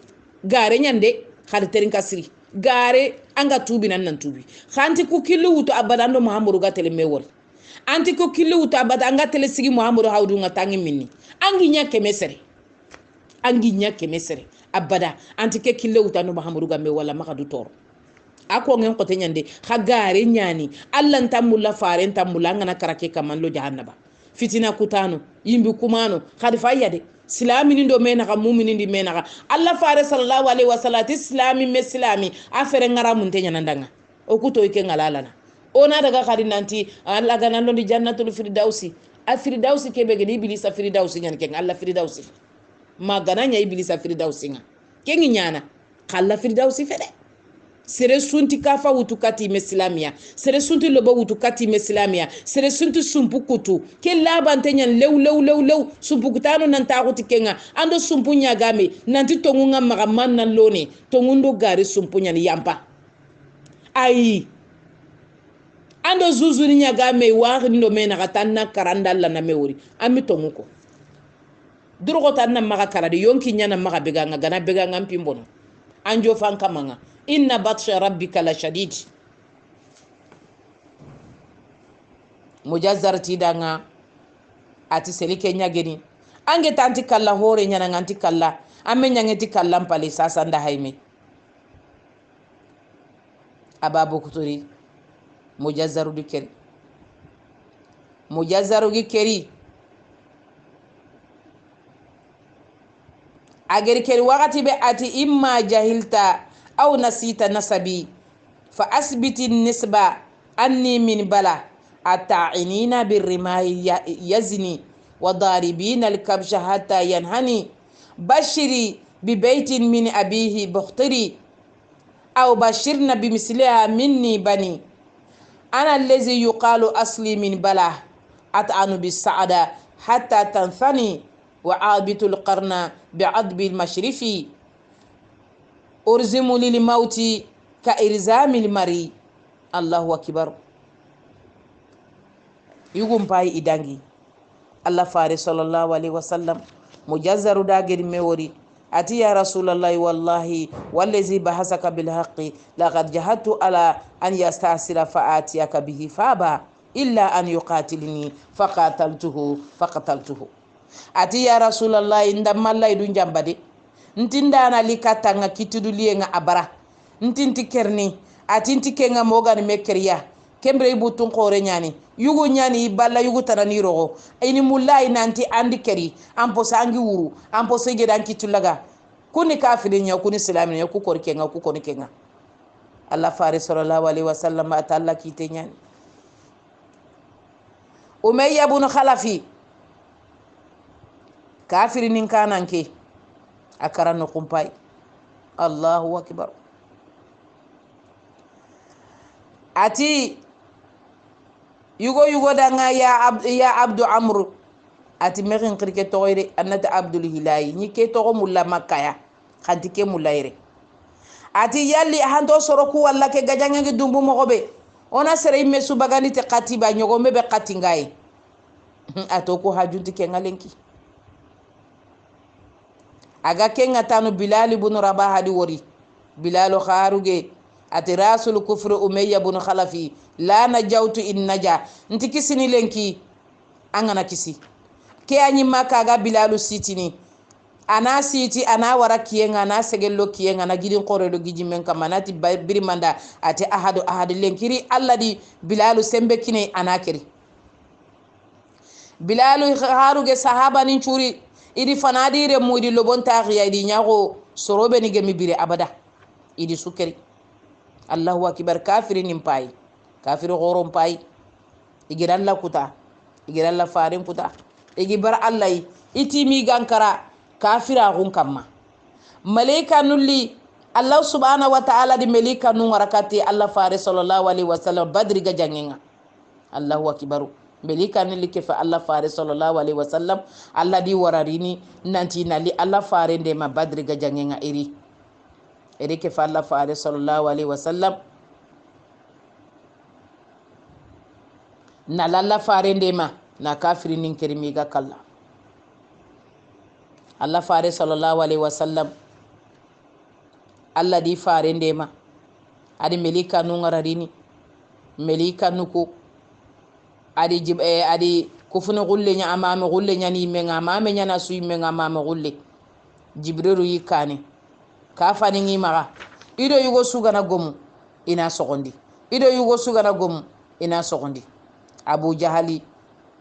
[SPEAKER 1] gare nyande khade terin kasri gare anga tubi nan tubi khanti ku killu wuto abadando muhammadu ga tele mewol anti ko killu wuto abada anga tele sigi muhammadu hawdu nga tangi minni angi nyake mesere abada anti ke killu wuto no muhammadu ga me wala maka du toro ako ngen ko tenyande khagare nyani allah ntamulla fare ntamulla ngana karake kamanlo jahannaba fitina kutano yimbi kumano khadi fayade silami ndo menaka mu'minin di menaka Allah fare sallallahu alaihi wasallam islami meslami afere ngara mun tenya nandanga o kuto ike ngalalana ona daga khadi nanti Allah ganan lo di jannatul firdausi al firdausi kebe gedi iblis firdausi nyan ken Allah firdausi magana nya iblis firdausi nga ken nyana khalla firdausi fede sere sunti kafa wutukati meslamia sere sunti lobo wutukati meslamia sere sunti sumpukutu ke labante nyan lew sumpukutano nan taxuti kenga ando sumpunya game nanti tongunga magaman nan lone tongundo gari sumpunya ni yampa ai ando zuzuni nya game wa ndo mena katanna karanda la na mewori ami tonguko durgo tanna maga karade yonki nyana maga beganga gana beganga mpimbono anjo fanka manga inna batsha rabbika la shadid mujazzar tidanga ati selike nyageni ange tanti kala hore nyana nganti kala amme nyangeti kala mpale sasa nda haime ababu kuturi mujazzaru dikeri mujazzaru gikeri ageri keri wakati be ati imma jahilta أو نسيت نسبي فأثبت النسبة أني من بلا التاعنين بالرماء يزني وضاربين الكبش حتى ينهني بشري ببيت من أبيه بختري أو بشرنا بمثلها مني بني أنا الذي يقال أصلي من بلا أطعن بالسعادة حتى تنثني وعابت القرن بعضب المشرفي أرزم للموت كإرزام المري الله أكبر يقوم باي إدانجي الله فارس صلى الله عليه وسلم مجزر داغر موري أتي يا رسول الله والله والذي بحثك بالحق لقد جهدت على أن يستأصل فآتيك به فابا إلا أن يقاتلني فقتلته أتي يا رسول الله عندما الله يدون جنبدي ntindana likatanga kitudulie nga abara ntinti kerni atinti kenga mogani mekriya kembre butun qore nyani yugo nyani balla yugo tanani rogo ini mullai nanti andi keri ampo sangi wuru ampo sege dan kitulaga kuni kafiri nya kuni islamin nya ku kor kenga ku koni kenga Allah faris sallallahu alaihi wasallam atalla kite nyani umayya ibn khalafi kafiri nin kananke akarano kumpai Allahu akbar ati yugo danga ya abdu amr ati merin kirke toyre anata abdul hilai ni ke to mulla makaya khanti ke mulayre ati yalli hando soroku walla ke gajange dumbu mo gobe ona sere imme subagani te qatiba nyogo mebe qatingai atoko hajunti ke ngalenki aga kenga tanu Bilal ibn Rabah hadi wori Bilal kharuge ati rasul kufru Umayya ibn Khalafi la najawtu in naja nti kisini lenki angana kisi ke anyi maka ga Bilal sitini ana siti ana wara kiyenga na segello kiyenga na gidin qore do giji men kamanati birimanda ati ahadu lenkiri alladi Bilal sembe kine ana kiri Bilal kharuge sahaba nin churi idi fanadire mudi lobon taghiya idi nyago sorobe ni gemi bire abada idi sukeri Allahu akbar kafirin nimpai kafir gorom pai igiralla kuta igiralla farin kuta igibar Allah itimi gankara kafira gun kamma malaika nulli Allah subhanahu wa ta'ala di malaika nun warakati Allah fare sallallahu alaihi wasallam badri ga jangenga Allahu akbar melika ni likefa Allah fare sallallahu alaihi wasallam Allah di wararini nanti nali Allah fare de ma badri ga jangenga iri ke fa Allah fare sallallahu alaihi wasallam na lalla fare de ma na kafiri nin kirmi ga kalla Allah fare sallallahu alaihi wasallam Allah di fare de ma adi melika nun wararini melika nuko adi kufuna gulle nya amame gulle nya ni menga amame nya na suyi menga amame gulle jibrilu yikane ka fani ngi maga ido yugo suga na gomu ina sogondi ido yugo suga na gomu ina sogondi Abu Jahali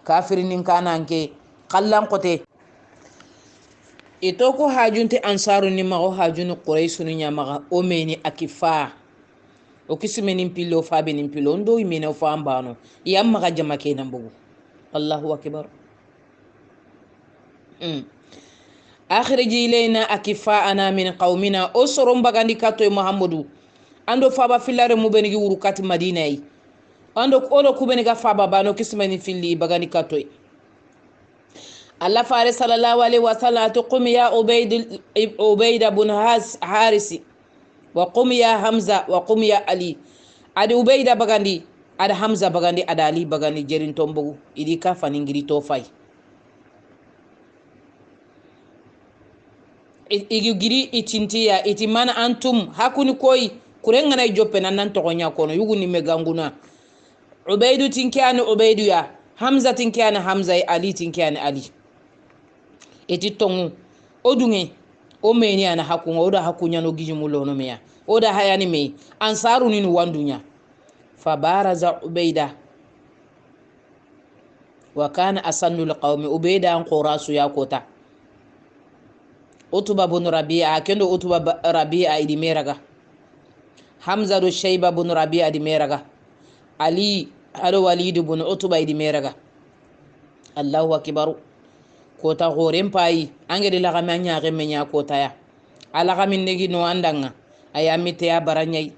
[SPEAKER 1] kafirinin kananke kallan kote ito ko hajunte ansaru ni mago hajunu quraisu ni nya maga o meni akifa o kismenin pillo fabe nin pillo ndo imena fa ambano yamma ga jama kenan bugu Allahu akbar akhriji ilayna akifa'ana min qaumina usrum bagandi kato Muhammadu ando faba filare mu benigi wurukati Madina yi ando odo kubeni ga faba bano kismenin filli bagandi kato Allah fare sallallahu alaihi wasallam tuqum ya ubayd ibn harisi wa qum ya Hamza wa qum ya Ali adi Ubayda bagandi ada Hamza bagandi ada Ali bagandi jerin tombogu idi ka faningiri to fay igi giri itintiya itimana antum hakuni koy kurenga na joppe nan to gonya kono yuguni meganguna Ubaydu tinkani Ubaydu ya Hamza tinkani Hamza Ali tinkani Ali eti tongu odunge o meni ana hakunga oda hakunya no gijimulo no meya oda hayani me ansaru ni wandunya fabaraza Ubayda wa kana asannu liqaumi Ubayda an qurasu ya kota Utba ibn Rabi'a kendo Utba Rabi'a idi meraga Hamza do Shayba ibn Rabi'a idi meraga Ali ado Walid ibn Utba idi meraga Allahu akbar kota goren pai angedi la gamanya gemenya kota ya ala gamin negi no andanga ayamite ya baranyai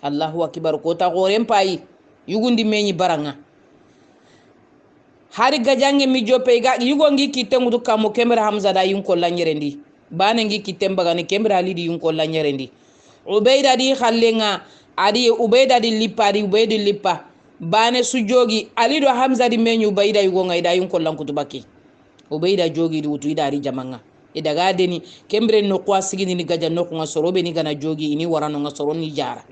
[SPEAKER 1] Allahu akbar kota goren pai yugundi menyi baranga hari gajange mi jope ga yugongi kitengu kamo kemera Hamza da yun kolla nyerendi bane ngi kitemba gani kemera Ali di yun kolla nyerendi Ubayda di khallenga adi Ubayda di lipa di Ubayda lipa bane sujogi Ali do Hamza di menyu Ubayda yugonga ida yun kolla kutubaki Ubayda jogi di wutu ida ri jamanga idaga deni kembre no kwa sigini ni gaja no kwa sorobe ni gana jogi ini warano nga soro ni jara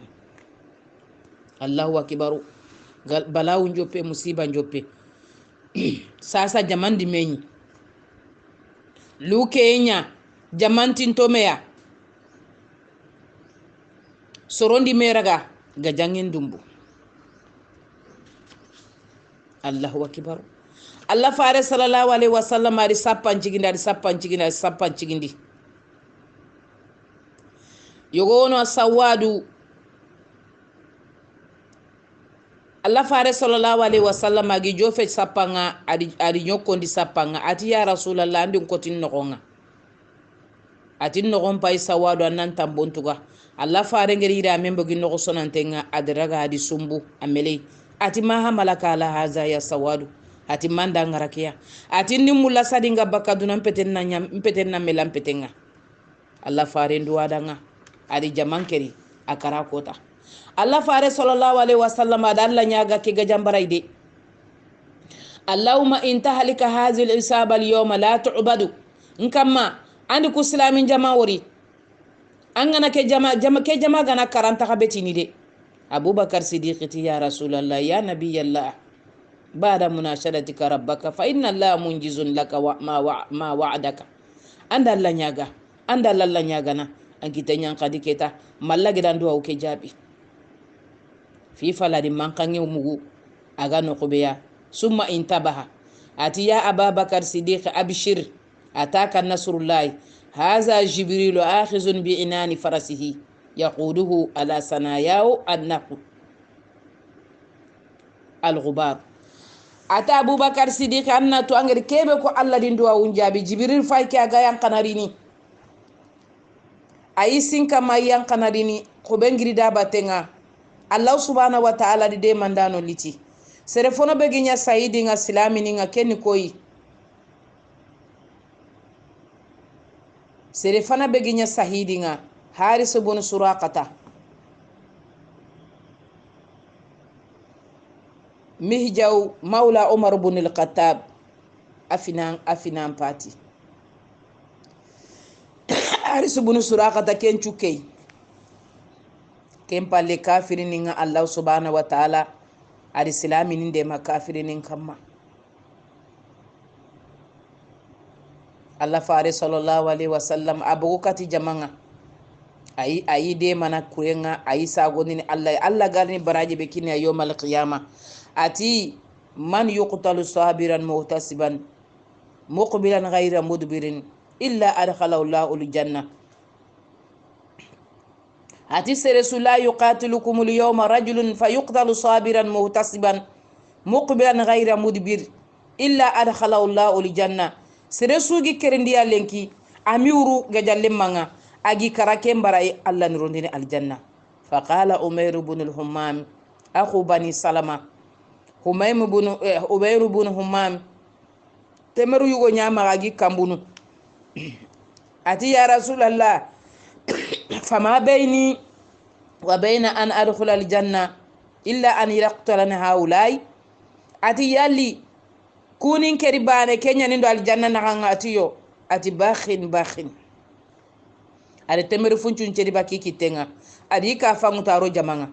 [SPEAKER 1] Allahu akbar balawu njope musiba njope sasa jamandi menyi lukenya jamanti ntomeya sorondi meraga gajangin dumbu Allahu akbar Allah fare sallallahu alaihi wasallam ari sappan cigindi yogono sawadu Allah fare sallallahu alaihi wasallam agi jofe sapanga ari nyokondi sapanga ati ya rasulullah andi kotin nogonga ati nogon pay sawadu anan tambontuga Allah fare ngeri ida membo gi nogo sonantenga adraga adi sumbu amele ati maha malaka la haza ya sawadu ati manda ngarakia ati nimulla sadinga bakaduna mpeten na melampetenga Allah fare nduwadanga adi jamankeri akara kota Allah fare sallallahu alaihi wasallam adalla nyaga ke gajambaraide Allahumma intahalika hadhihi al-isaba al-yawma la tu'badu nkama andi ku islamin jama wori angana ke jama gana karanta ka betini de abubakar siddiq ti ya rasulallah ya nabiyallah ba'da munashadatika rabbaka fa inna allaha munjizun laka ma wa'adaka anda Allah nyaga na an kita kadi keta malla gidan duwa ke jabi fi faladi mankange mugu aga no kubeya summa intabaha ati ya ababakar siddiq abshir ataka nasrullahi haza jibrilu akhizun bi inani farasihi yaquduhu ala sanayahu annahu al-ghubar ata abubakar siddiq anna to angere kebe ko Allah din duwa unjabi jibril fay ke aga yan kanarini ayi sinka mayan kanarini ko bengiri da batenga Allah subhanahu wa ta'ala de mandano liti sere fono beginya saidi nga silamini nga kenni koyi sere fana beginya sahidi nga haris ibn suraqata mihjaw maula umar ibn al-khattab afinan pati haris ibn suraqata ken chukey ken palle kafirin nga Allah subhanahu wa ta'ala ari silaminin de makafirin kamma Allah fare sallallahu alaihi wasallam abugo kati jamanga ayi de mana kurenga ayi sagoni Allah garni baraji be kinya yawmal qiyama ati man yuqtalu sabiran muhtasiban muqbilan ghayra mudbirin illa adkhalahu Allahu al-janna ati seresu la yuqatilukum al-yawma rajulun fayuqtalu sabiran muhtasiban muqbilan ghayra mudbir illa adkhalahu Allahu al-janna seresu gi kerendiya lenki amiuru gajalle manga agi karake mbarai Allah nirondini aljanna faqala umayr ibn al-hammam akhu bani salama umayr ibn hammam temeru yugo nyama agi kambunu ati ya rasulallah fama bayni wa bayna an adkhula aljanna illa an yaqtulana haulai ati yalli kunin keri bane kenya nindo aljanna nakanga atiyo ati bakhin ari temeru funcun ceri baki kitenga ari ka famutaro jamanga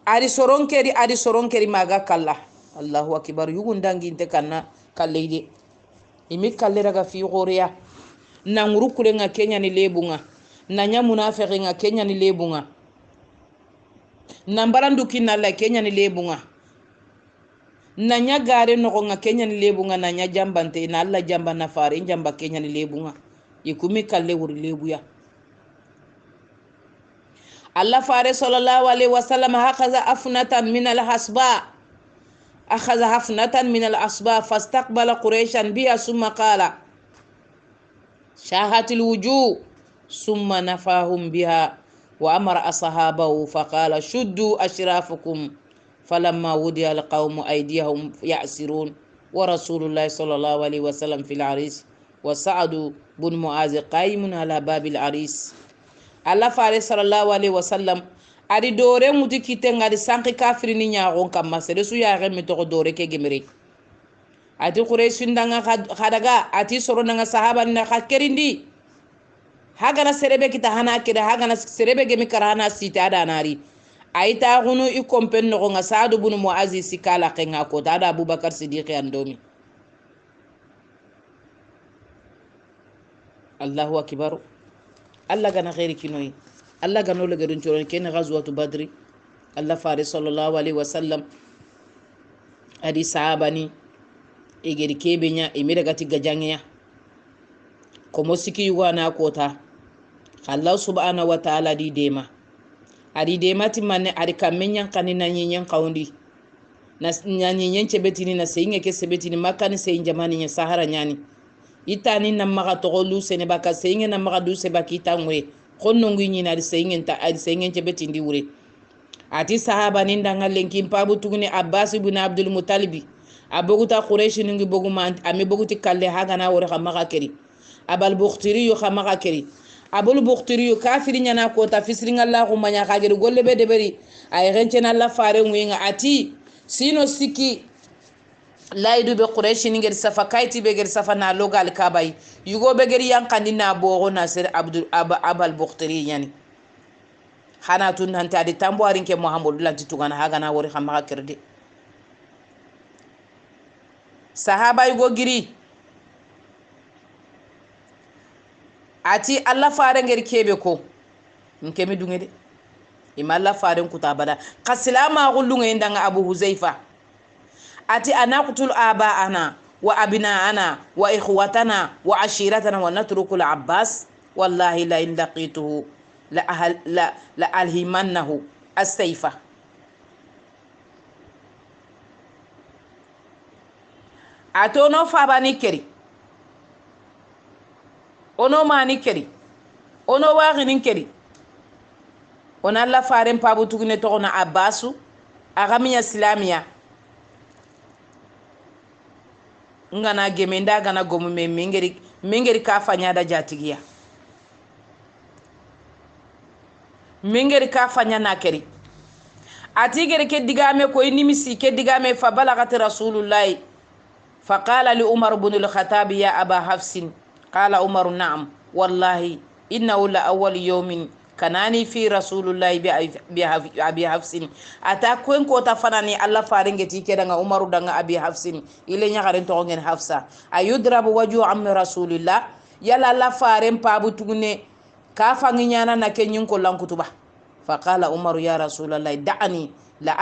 [SPEAKER 1] ari soronkeri maga kalla Allahu akbar yugundangi inte kanna kalleide imi kallera ga fi goriya na ngurukule nga kenya ni lebunga na nya munafiki nga kenya ni lebunga na mbarandu kinalla kenya ni lebunga na nya gare no nga kenya ni lebunga na nya jambante na Allah jamba na fare jamba kenya ni lebunga ikumi kalle wuri lebuya Allah fare sallallahu alaihi wasallam hakaza afnatan min al-hasba akhadha hafnatan min al-asba fastaqbala quraishan biha thumma qala shahatil wujuh thumma nafahum biha wa amara ashabahu faqala shuddu ashrafakum falamma wudiya alqawmu aydiyahum ya'sirun wa rasulullah sallallahu alaihi wasallam fil aris wa sa'adu bin mu'az qaimun ala babil aris Allah fare sallallahu alaihi wasallam ari dore muti kitenga di sanki kafiri ni nyagon kamma sere su ya remme to dore ke gemere ati quraish ndanga khadaga ati soro nanga sahaba na khakerindi hagana serebe kita hana kida hagana serebe gemi karana sita da nari aita gunu i kompen no nga saadu bunu muazi sikala kenga ko dada abubakar siddiq andomi Allahu akbar Allah gana khairi kinoyi Allah gano le gadun choron ken ghazwatu badri Allah fare sallallahu alaihi wasallam adi sahabani egeri kebenya emira gati gajangya komo siki yuwana kota Allah subhanahu wa ta'ala di dema adi dema timane adi kamenyan kanina nyenyen kaundi na nyenyen chebetini na seinge ke sebetini makani sein jamani nya sahara nyani itani na maga togolu sene baka seinge na maga du se bakita ngwe konno ngi na seinge ta adi seinge chebetindi wure ati sahaba ninda ngalenki mpabu tuguni Abbas ibn Abdul Muttalib aboguta Quraysh ningi boguma ame boguti kalle haga na wore khamaga keri abal bukhtiri yo khamaga keri abul bukhtiri yo kafiri nyana ko ta fisringa Allah ko manya kagere golle be deberi ay rencena Allah fare nguinga ati sino siki laydu be quraishi ni ngir safa kayti be ngir safa na logal kabay yugo be ngir yankandi na bogo na sir abal bukhtari yani hana tun hanta di tamboarin ke muhammadu lanti tugana haga na wori xamma kirde sahaba yugo giri ati allah fare ngir kebe ko nke mi dunge de ima allah fare kuta bada qasilama gullunga indanga abu huzaifa ati anaqtul abaana wa abnaana wa ikhwatana wa ashiratana wa natruku al abbas wallahi la in laqituhu la alhimannahu as-sayfa atono fabani keri ono mani keri ono waxinin keri ona alla faren pabu tugune togona abbasu agamiya islamiya ngana gemenda gana gomu me mingeri ka fanya da jatigiya mingeri ka fanya na keri atigeri ke digame ko inimisi ke digame fa balagat rasulullahi فقال لعمر بن الخطاب يا أبا حفص قال عمر نعم والله إنه لأول يوم كناني في رسول الله بأبي حفص أتاكوين كوتا فناني الله فارنجتي كدنا عمر دنا أبي حفص إلي نغارين تونغين حفصة أيضرب وجه عم رسول الله يلا الله فارن بابو تغني كافا نيانا نكين ينكو لنكتبه فقال عمر يا رسول الله دعني لا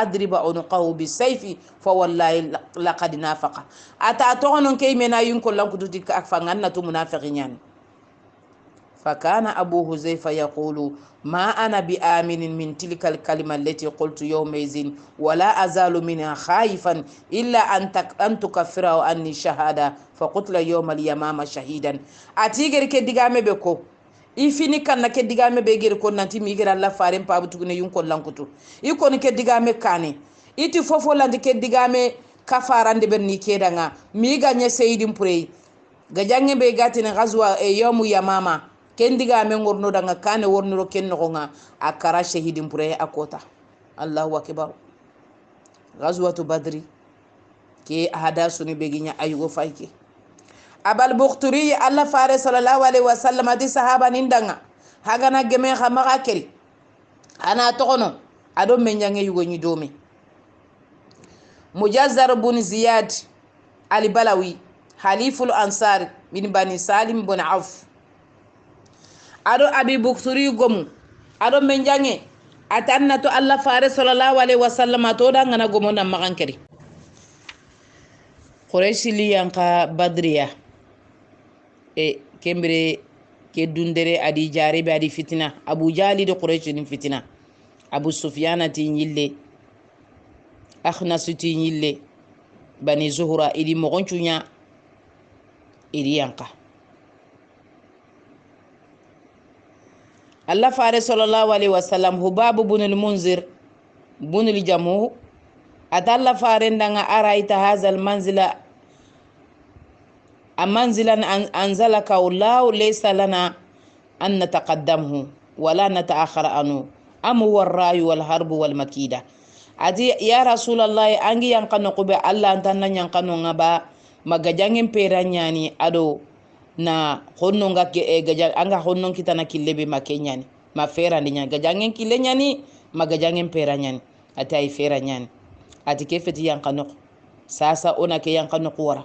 [SPEAKER 1] أدرب عنقه بالسيف فوالله لقد نافق أتاتون كي منا ينكو لنكو تتك أكفان منافقين فكان أبو حذيفة يقول ما أنا بآمن من تلك الكلمة التي قلت يومئذ ولا أزال منها خائفا إلا أن تكفره عني شهادة فقتل يوم اليمامة شهيدا أتيجر كدقامي بكو ifini kanna ke digame be gere ko nanti mi gere Allah faren pa butugune yun ko lankutu iko ni ke digame kane iti fofo landi ke digame kafarande berni kedanga mi ganye seydin purey ga jange be gatine gazwa e yomu yamama ken digame ngorno danga kane worniro ken nogonga akara shahidin purey akota Allahu akbar gazwatu badri ke ahada suni be ginya ayugo fayke abal bukhturi allah fare sallallahu alaihi wasallam adi sahaba nindanga hagana geme khamaga keri ana tokono ado menjange yugo ni domi mujazzar bun ziyad al balawi haliful ansar min bani salim bun auf ado abi bukhturi gomu ado menjange atanna to allah fare sallallahu alaihi wasallam to danga na gomo na magan keri quraishi liyanka badriya e kembere ke dundere adi jaribe adi fitina abu jali de quraish ni fitina abu sufyana ti nyille akhnas ti nyille bani zuhra idi mogonchunya idi yanka allah fare sallallahu alaihi wasallam hubab ibn al-munzir ibn al-jamuh atalla fare ndanga araita hazal manzila منزلا أنزلك الله ليس لنا أن نتقدمه ولا نتأخر عنه أم هو الرأي والحرب والمكيدة أتي يا رسول الله أنجي ينقنق الله أنتنا ينقنق نبا مجاجين بيرانياني أدو na honno ngake gaja anga honno kitana killebe makenyani ma fera ndinya gajangen kilenyani magajangen peranyani ati ay feranyani ati kefeti yanqanq sasa ona ke yanqanq wara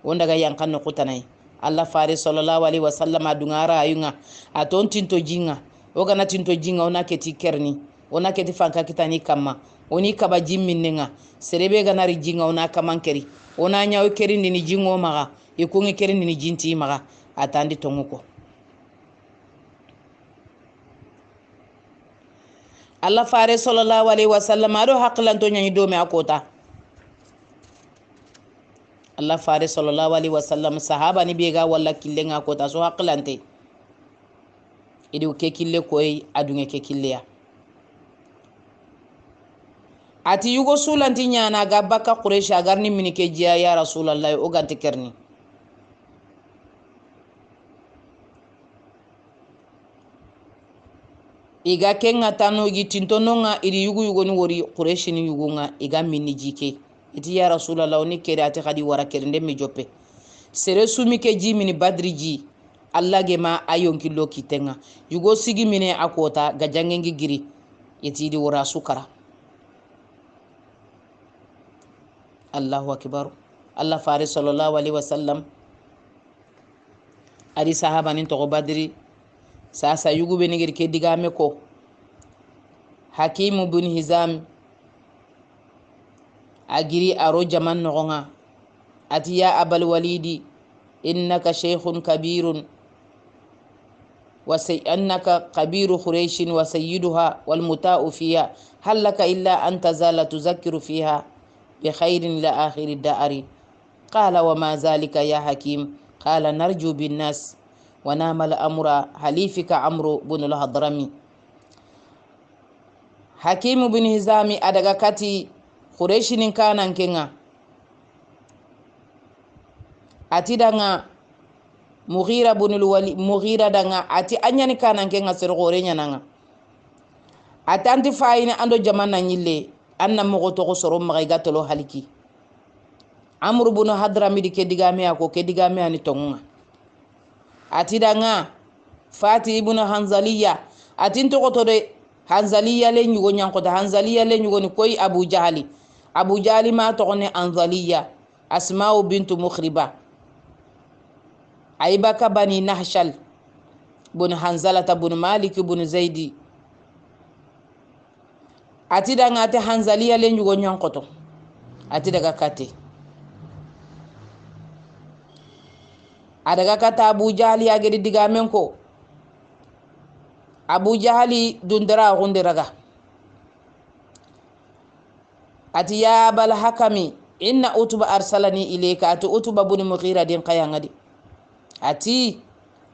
[SPEAKER 1] wanda ga yankan no kutanai Allah fare sallallahu alaihi wasallam adungara ayunga aton tinto jinga oga na tinto jinga ona keti kerni ona keti fanka kitani kama oni kaba jimminenga serebe ga nari jinga ona kamankeri ona nyaaw keri ni jingo maga ikungi keri ni jinti maga atandi tonguko Allah fare sallallahu alaihi wasallam ado haqlan to nyanyi do me akota Allah fare sallallahu alaihi wasallam sahaba ni bega walla killenga ko ta so haqlante idi ke kille koy adunge ke killeya ati yugo sulanti nyana ga baka quraish agarni mini ke jiya ya rasulullah o gante kerni iga kenga tano gi tintononga idi yugo ni wori quraish ni yugunga iga minni jike iti ya rasulallah ni kere ati khadi wara kere ndemi joppe sere sumi ke ji mini badri ji Allah ge ma ayon kilo kitenga yugo sigi mine akota gajangengi giri iti di wara sukara Allahu akbar Allah fare sallallahu alaihi wasallam adi sahaba nin to badri sasa yugo be nigir ke digame ko Hakim bin Hizam agiri aro jaman nogonga ati ya abal walidi innaka shaykhun kabirun وأنك كبير قريش وسيدها والمتاع فيها هل لك إلا أن تزال تذكر فيها بخير إلى آخر الدهر قال وما ذلك يا حكيم قال نرجو بالناس ونام الأمر حليفك عمرو بن الهضرمي حكيم بن هزامي أدغكتي قريش كان كنا أتدغنا Mughira bunul wali Mughira danga ati anyani kanan ke ngasir gore nyananga atanti fayina ando jamana nyille anna mo to ko soro magay gatolo haliki Amr bunu Hadrami di ke digame ako ke digame ani tonga ati danga Fati ibn Hanzaliya atin to ko to de Hanzaliya le nyugo nyanko da Hanzaliya le nyugo ni koy Abu Jahali ma to ne Hanzaliya Asma'u bintu Mukhriba Aibaka bani Nahshal bun Hanzalata bun Malik bun Zaidi ati danga ate Hanzaliya le nyugo nyankoto ati daga kate adaga kata Abu Jahali agedi digamen ko Abu Jahali dundara gunde raga ati ya bal hakami inna utuba arsalani ilayka ati utuba bun Mughira din qayangadi ati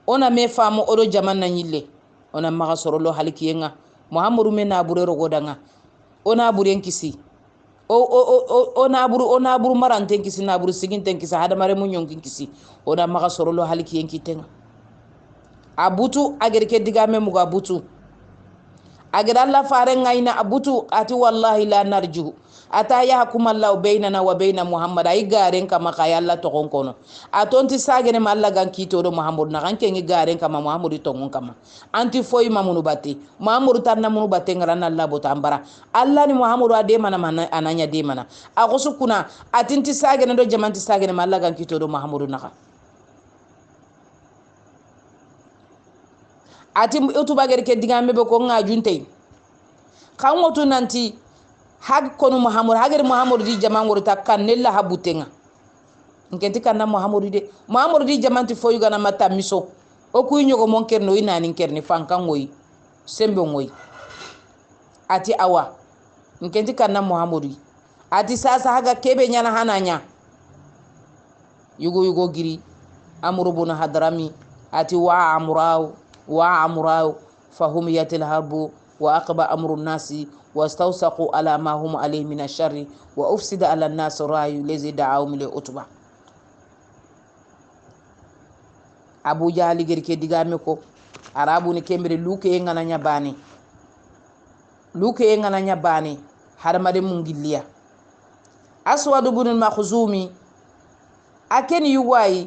[SPEAKER 1] ona me famu odo jaman na nyille ona maga sorolo halikiyenga Muhammadu me na bure rogodanga ona buren kisi ona buru maranten kisi na buru siginten kisi hada mare munyonkin kisi ona maga sorolo halikiyen kitenga abutu agerke digame muga abutu agar Allah fare ngaina abutu ati wallahi la narju ata yahkum Allah bainana wa baina Muhammad ay garen kama kay Allah to konkono atonti sagene ma Allah gan kito do Muhammad na kan kengi garen kama Muhammad to ngon kama anti foy mamunu batte Muhammad tanna munu batte ngaran Allah bota ambara Allah ni Muhammad ade mana ananya de mana agosu kuna atinti sagene do jamanti sagene ma Allah gan kito do Muhammad na ati utuba gerke digame be ko ngajunte kan wotu nanti hag kono Muhammad di jaman worta kan nella habutenga ngenti kan Muhammad di jaman ti foyu gana mata miso o kuy nyogo mon kerno ina nin kerni fankan ngoy sembe ngoy ati awa ngenti kan Muhammad ati sasa haga kebe nyana hananya yugo giri Amr ibn Hadrami ati wa amrau fahum yatil harbu wa aqba amru nasi واستوثقوا على ما هم عليه من الشر وأفسد على الناس رأي الذي دعاهم لأتبع Abu Jahali gerke digame ko arabu ni kembere luke ngana nyabani harmade mungilliya Aswad ibn al-Makhzumi aken yuwai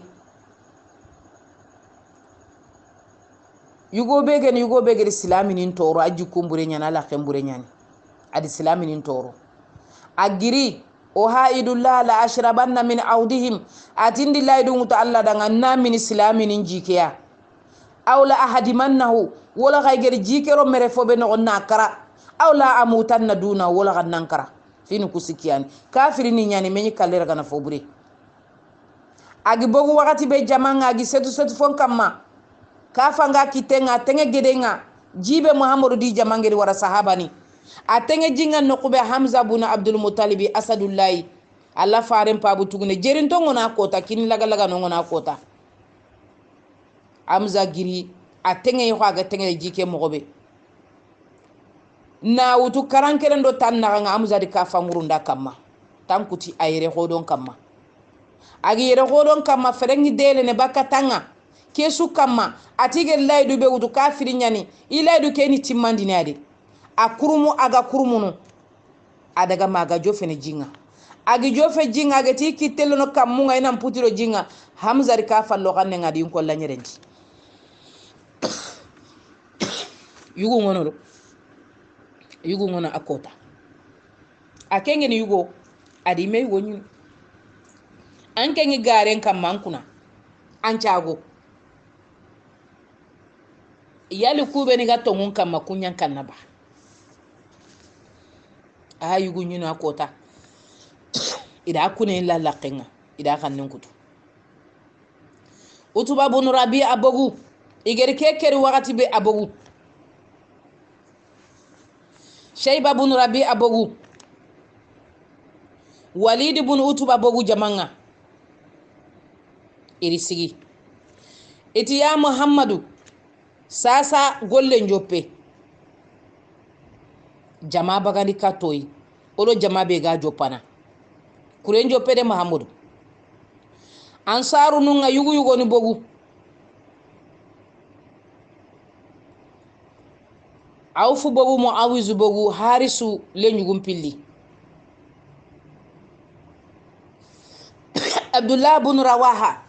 [SPEAKER 1] yugo begen islami nin toro aji kumbure nyana la kembure nyani adi islami nin toro agiri o haidullah la ashrabanna min audihim atindi laydu muta Allah daga namin islami nin jikeya awla ahadimannahu wala gayger jikero mere fobe no nakara awla amutanna duna wala gannankara fini kusikiani kafiri ni nyani menyi kalera kana fobure agi bogu wakati be jamanga agi setu fon kamma kafanga kitenga tenge gedenga jibe Muhammadu di jamangeri wara sahabani atenge jinga nokube Hamza bun Abdul Muttalib Asadullahi Allah faren pabu tugune jerin to ngona kota kin laga ngona kota Hamza giri atenge yo ga tenge jike mogobe na wutu karankeren do tan na nga Hamza di kafangurunda kamma tankuti ayre hodon kamma agi yere hodon kamma ferengi dele ne bakatanga kesu kamma atige laydu be wutu kafiri nyani ilaydu keni timmandini ade akurumu aga kurumunu adaga maga jofene jinga agi jofe jinga gati kitelo no kamunga ina mputiro jinga hamza rika fallo kanne ngadi ko la nyerendi yugo ngono akota akenge ni yugo adi me wonyu anke ngi garen kam mankuna ancago yali kube ni gato ngun kam makunyan kanaba yugo nyino akota ida kune la laqinga ida kannin kutu utuba bun rabi abogu igeri kekeri wakati be abogu shayba bun rabi abogu walid bun utuba abogu jamanga irisigi iti ya muhammadu sasa golle njoppe jama bagandi katoyi olo jama be ga jopana kure njoppe de muhammadu ansaru nunga yugo ni bogu awfu bogu muawizu bogu harisu lenyugum pilli abdullah ibn rawaha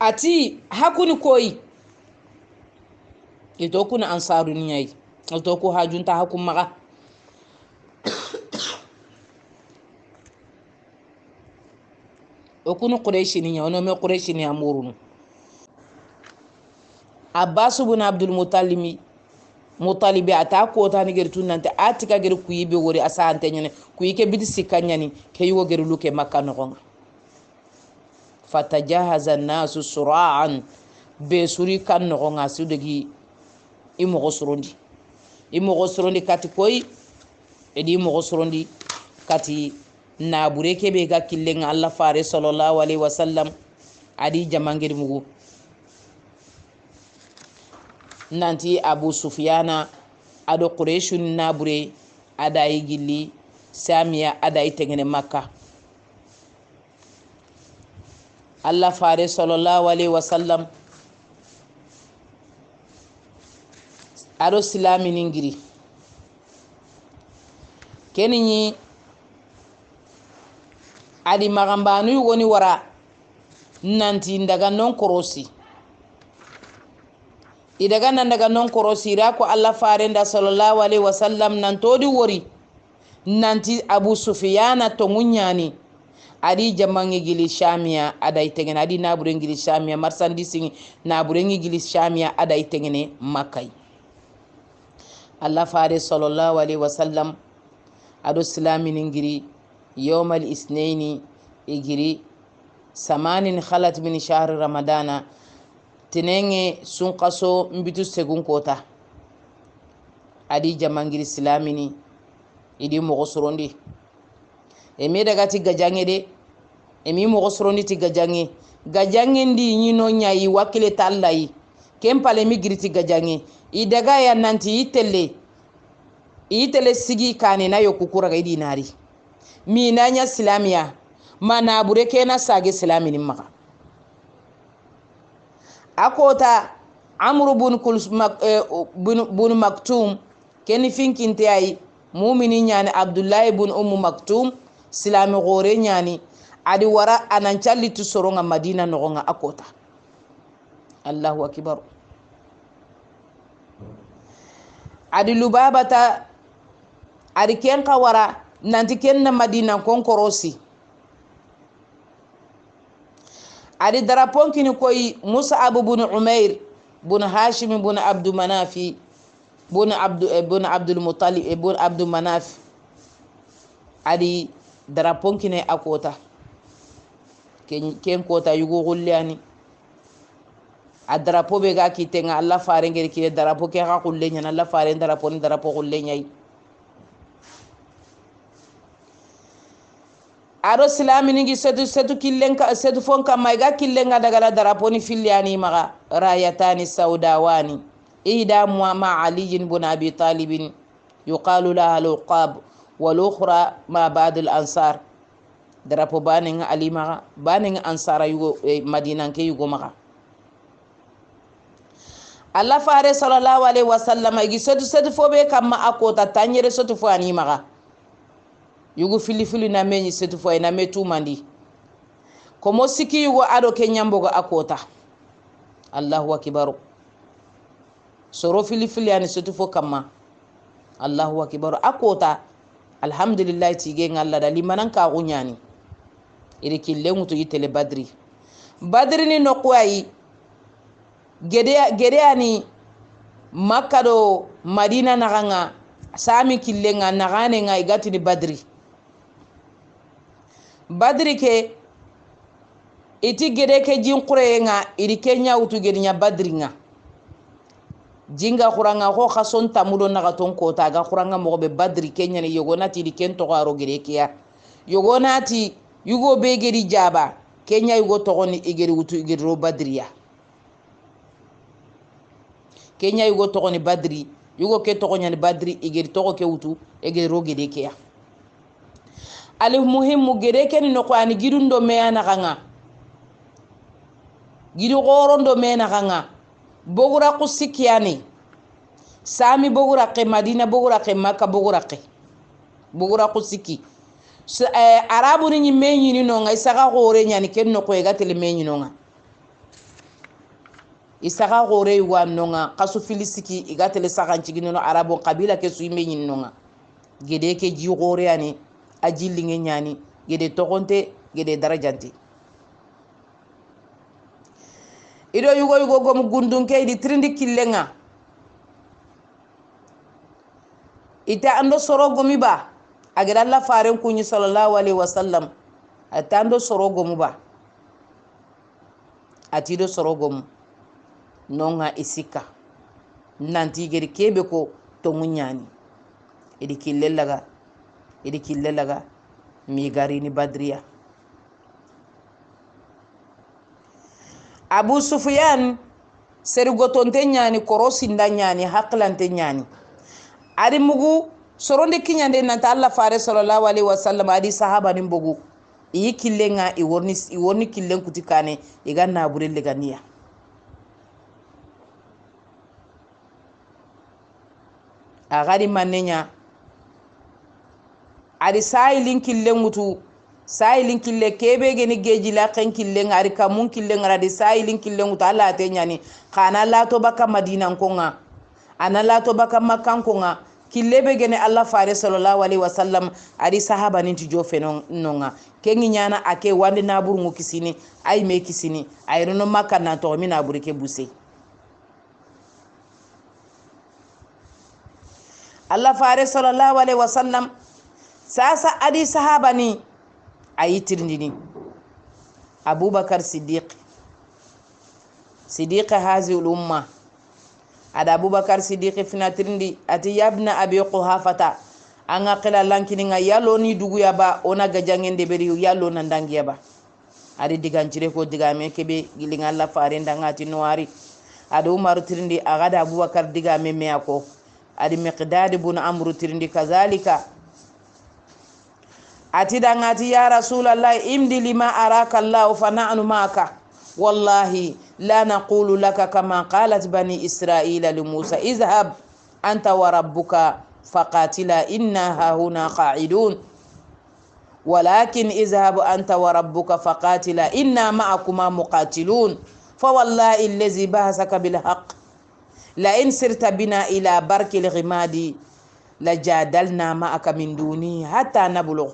[SPEAKER 1] ati hakuni koyi ito kuna ansaru nyai ito ko hajunta hakum maga okunu quraishi ni nyaw no me quraishi ni amurunu abbas ibn abdul mutalibi ata ko tani gertu nante atika ger kuyibe wori asante nyane kuyike bidi sikanyani ke yugo ger luke makka no gonga fatajahaza nasu sura'an be suri kan no gonga sudegi imo gosrondi kati koy edi imo gosrondi kati nabure kebe ga killenga Allah fare sallallahu alaihi wasallam adi jamangir mugu nanti abu sufyana ado qurayshun nabure ada yigili samiya ada itengene makka Allah fare sallallahu alaihi wasallam ado silami ningiri keninyi adi magambanu yugoni wara nanti ndaga non korosi idaga nan daga non korosi ra ko Allah farenda sallallahu alaihi wasallam nan todi wori nanti abu sufyana to munyani adi jamangi gili shamia ada itengene adi nabure gili shamia marsandisi nabure gili shamia ada itengene makai Allah fare sallallahu alaihi wasallam ado silami ningiri يوم الاثنين إجري 8 خلت من شهر رمضان تنيني سنقصو مبتو سيغون كوتا ادي جمانغير سلاميني إدي مغسروندي emi daga ti gajange de emi mغسروندي ti gajange gajange ndi nyino nyai wakile tallayi kempale mi giriti gajange idaga ya nanti itele sigi kane na yokukura ga idi nari minanya silamiya mana bure kena sage silamini maka akota amru bun maktum keni finkinte ay mu'mini nyani abdullah ibn maktum silami gore nyani adi wara anan callitu soronga madina nogonga akota allahu akbar adi lubabata adi kenka wara nanti kenna madina konkorosi adi darapon kini koy mus'ab ibn umair ibn hashim ibn abd manafi ibn abdul muttalib ibn abd manaf adi darapon kini akota ken kota yugo gullani adarapo be ga kitenga Allah fare ngere kire darapo ke ga gullenya Allah fare darapo gullenya aro silami ningi setu killenka setu fonka maiga killenga daga la daraponi filiani maga rayatani saudawani ihda ma ali ibn abi talib yuqalu laha al-uqab wal ukhra ma ba'd al-ansar darapo baninga ali maga baninga ansara yugo madina ke yugo maga Allah fare sallallahu alaihi wasallam igi setu fobe kamma akota tanyere setu fani maga yugo fili na meñi setu fo na metu mandi ko mo siki yugo ado ke nyambogo akota Allahu akbar soro fili ani setu fo kama Allahu akbar akota alhamdulillah tige ngalla da limanan ka gunyani iri kille mutu yitele badri ni nokwai gede ani makka do madina naganga sami kille nga nagane nga igati ni badri ke iti gede ke jinkure nga iri kenya utu gede nya badri nga jinga khuranga ko khason tamudo naga ton kota ga khuranga mo be badri kenya ni yogonati di ken to garo gede kiya yogonati yugo be gedi jaba kenya yugo to goni igeri utu igeri ro badriya kenya yugo to goni badri yugo ke to goni badri igeri to ke utu igeri ro gede kiya ali muhimmu gede ken no ko ani gidundo me ana kanga gidu gorondo me na kanga bogura ku sikiyani sami bogura ke madina bogura ke makka bogura ku siki arabu ni menyi ni no ngai saka gore nyani ken no ko ega tele menyi no nga isaka gore wa no nga kasu filisiki ega tele sakancigino no arabu kabila ke su menyi no nga gede ke ji gore ani ajilinge nyani gede tokonte gede darajante ido yugo gom gundun ke di trindi killenga ita ando soro gomi ba agira Allah faren kunyi sallallahu alaihi wasallam ata ando soro gomu ba atido soro gomu nonga isika nanti geri kebe ko to munyani idi killellaga mi gari ni badriya Abu Sufyan serigotonte nyani korosinda nyani haklante nyani adi mugu soronde kinyande nanta Allah fare sallallahu alaihi wasallam adi sahaba nin bogu iyi killenga i worni killen kutikane iga naburelle ganiya agadi manenya adi sahilin killen mutu sahilin kille kebe geni geji la kan killen ari kamun killen ara di sahilin killen mutu Allah te nyani kana lato baka madina konga ana lato baka makkan konga killebe gene Allah fare sallallahu alaihi wasallam adi sahaba ninti jofe nonga kengi nyana ake wande naburu ngo kisini ay me kisini ay rono makka na to mi naburu ke buse Allah fare sallallahu alaihi wasallam sasa adi sahaba ni ayitirndini Abubakar Siddiq hazi umma ada Abubakar Siddiq finatirndi ati yabna abi quhafata anga qila lankini nga yalo ni dugu yaba ona gajangende beri yalo nandangi yaba adi digancire ko digame kebe gilinga Allah fare ndangati noari ada Umar tirndi agada Abubakar digame meako adi Miqdad ibn Amr tirndi kazalika ati dangati ya Rasulallah imdi lima araka Allah fa na'nu maka wallahi la naqulu laka kama qalat bani Israila li Musa izhab anta wa rabbuka faqatila inna hahuna qa'idun walakin izhab anta wa rabbuka faqatila inna ma'akuma muqatilun fa wallahi allazi bahasaka bil haqq la in sirta bina ila barkil ghimadi lajadalna ma'aka min duni hatta nablugh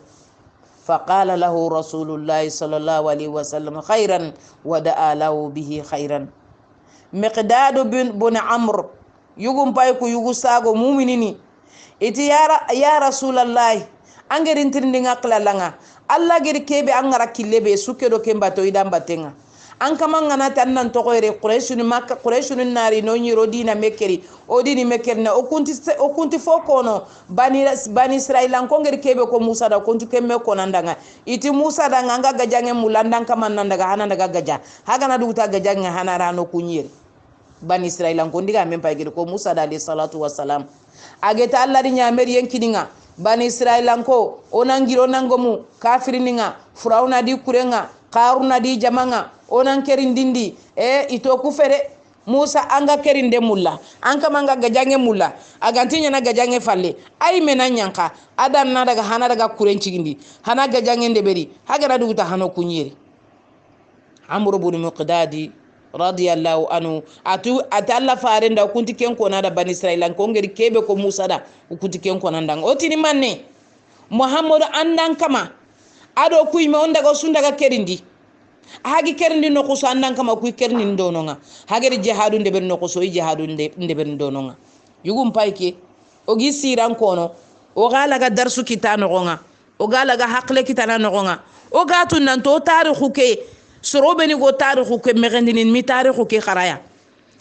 [SPEAKER 1] فقال له رسول الله صلى الله عليه وسلم خيرا ودعا له به خيرا مقداد بن عمرو يغم بايكو يغو ساغو مؤمنيني iti ya Rasulallah angerin tirndi ngakla langa Allah geri kebe angara killebe suke do kemba to idan batenga an kama ngana tan nan to gore quraishun makka quraishun nari no nyiro dina mekeri o dini mekeri na o kunti fokono bani Israila ko ngeri kebe ko Musa da kunti kemme ko nandanga iti Musa da nganga gajange mulandan kama nandaga hananda gaja haga na duta gajange hanara no kunyeri bani Israila ko ndiga mempa geri ko Musa da alayhi salatu wassalam ageta Allah di nyameri yenkidinga bani Israila ko onangiro nangomu kafirininga furauna di kurenga qaruna di jamanga onan kerindindi ito kufere musa anga kerinde mulla anka manga gajange mulla agantinya na gajange falle ay mena nyanka adan na daga hana daga kurencigindi hana gajange ndeberi hagara duguta hano kunyeri amru ibn muqdadi radiyallahu anhu atalla farenda kunti ken ko na da bani israila ko ngeri kebe ko musa da kunti ken ko nandang otini manne muhammadu andan kama ado kuy me on daga sundaga kerindi hagi kerndi no ko so andan kama kuy kerni ndononga hagere jihadu ndeber no ko so jihadu ndeber ndononga yugum payke o gi siran kono o gala ga darsu kitano gonga o gala ga hakle kitana no gonga o gatu nan to tarikhu ke sorobeni go tarikhu ke megendinin mi tarikhu ke kharaya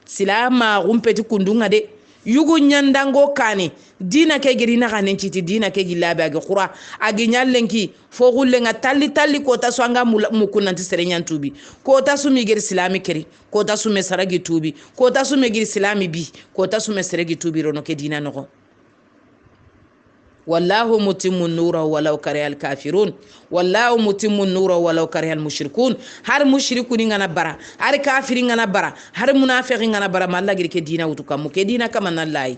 [SPEAKER 1] silama gumpeti kundunga de yugu nyandango kani dina ke girina kanen citi dina ke gilabe age khura age nyallenki fo gullenga talli ko ta swanga mukunanti serenyan tubi ko ta sumi gir islami keri ko ta sume saragi tubi ko ta sume gir islami bi ko ta sume seregi tubi rono ke dina no wallahu mutimmu nura walau karihal kafirun wallahu mutimmu nura walau karihal mushrikun har mushrikuni ngana bara har kafiri ngana bara har munafiqi ngana bara malla gir ke dina wutu kam ke dina kama nallai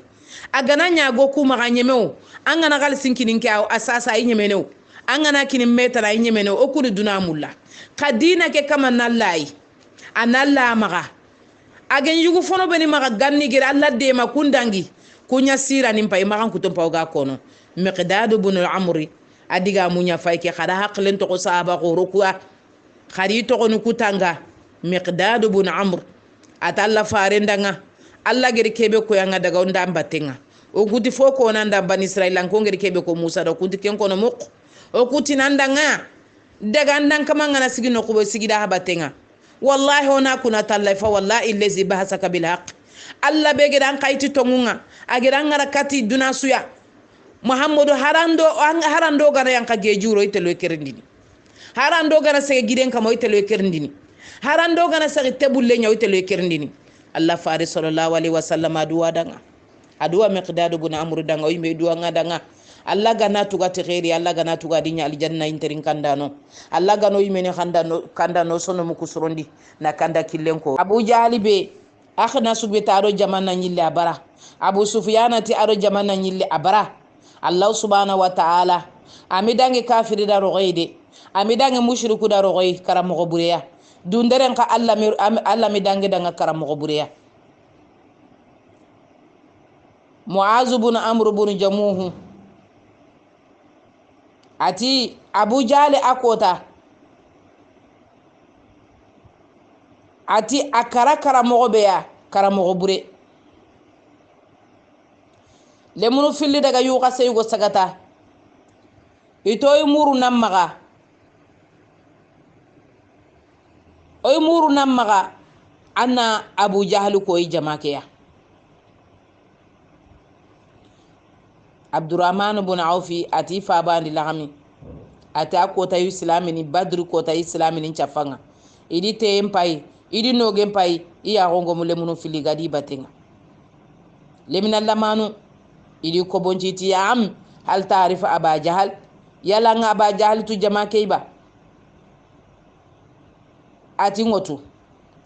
[SPEAKER 1] agana nyago kuma ganyemeo angana gal sinkinin ke asasa yinyemeno angana kinin metara yinyemeno okuri duna mulla kadina ke kama nallai analla maga agen yugu fono beni maga ganni gir alla de makundangi kunya sira nimpa imagan kutompa oga kono miqdad ibn al-amri adiga munya fayke khada haqlen to sahaba ko rukwa khari to ko kutanga miqdad ibn amr atalla farendanga alla gere kebe ko yanga daga onda mbatenga o guti foko nanda ban israila ko gere kebe ko musa do kunti ken kono muk o kuti nandanga daga ndan kama ngana sigi no ko sigi da habatenga wallahi ona kuna talla fa wallahi allazi bahasaka bil haqq alla be gere an kayti tongunga agira ngara kati duna suya muhammadu harando gara yanka gejuro itelo kerindini harando gara sege giden kama itelo kerindini harando gara sege tebulle nya itelo kerindini allah fari sallallahu alaihi wasallam aduwa danga aduwa miqdad ibn amr danga o yimbe duwa ngadanga allah gana tuga te khairi allah gana tuga dinya aljanna interin kandano allah gano yimene kandano sono mu kusurondi na kanda killenko abu jahali be akhna subita ado jamana nyille abara abu sufyana ti ado jamana nyille abara allah subhanahu wa ta'ala amidange kafiri da rogoyde amidange mushriku da rogoy karamo bureya dunderen ka allah midange danga karamo bureya muaz ibn amr ibn jamuh ati abu jahl akota ati akara karamo beya karamo bure lemunu filli daga yuqa seyugo sagata itoy muru nammaga oy muru nammaga anna abu jahl ko jamakeya abdurrahman ibn awfi ati fa bandi lagami ata ko tay islamini badru ko tay islamini chafanga idi tempai idi nogen pai iya gongo mu lemunu filli gadi batenga lemina lamanu idi ko bonjiti ya am hal ta'rif aba jahal yala nga aba jahal tu jama keiba ati ngotu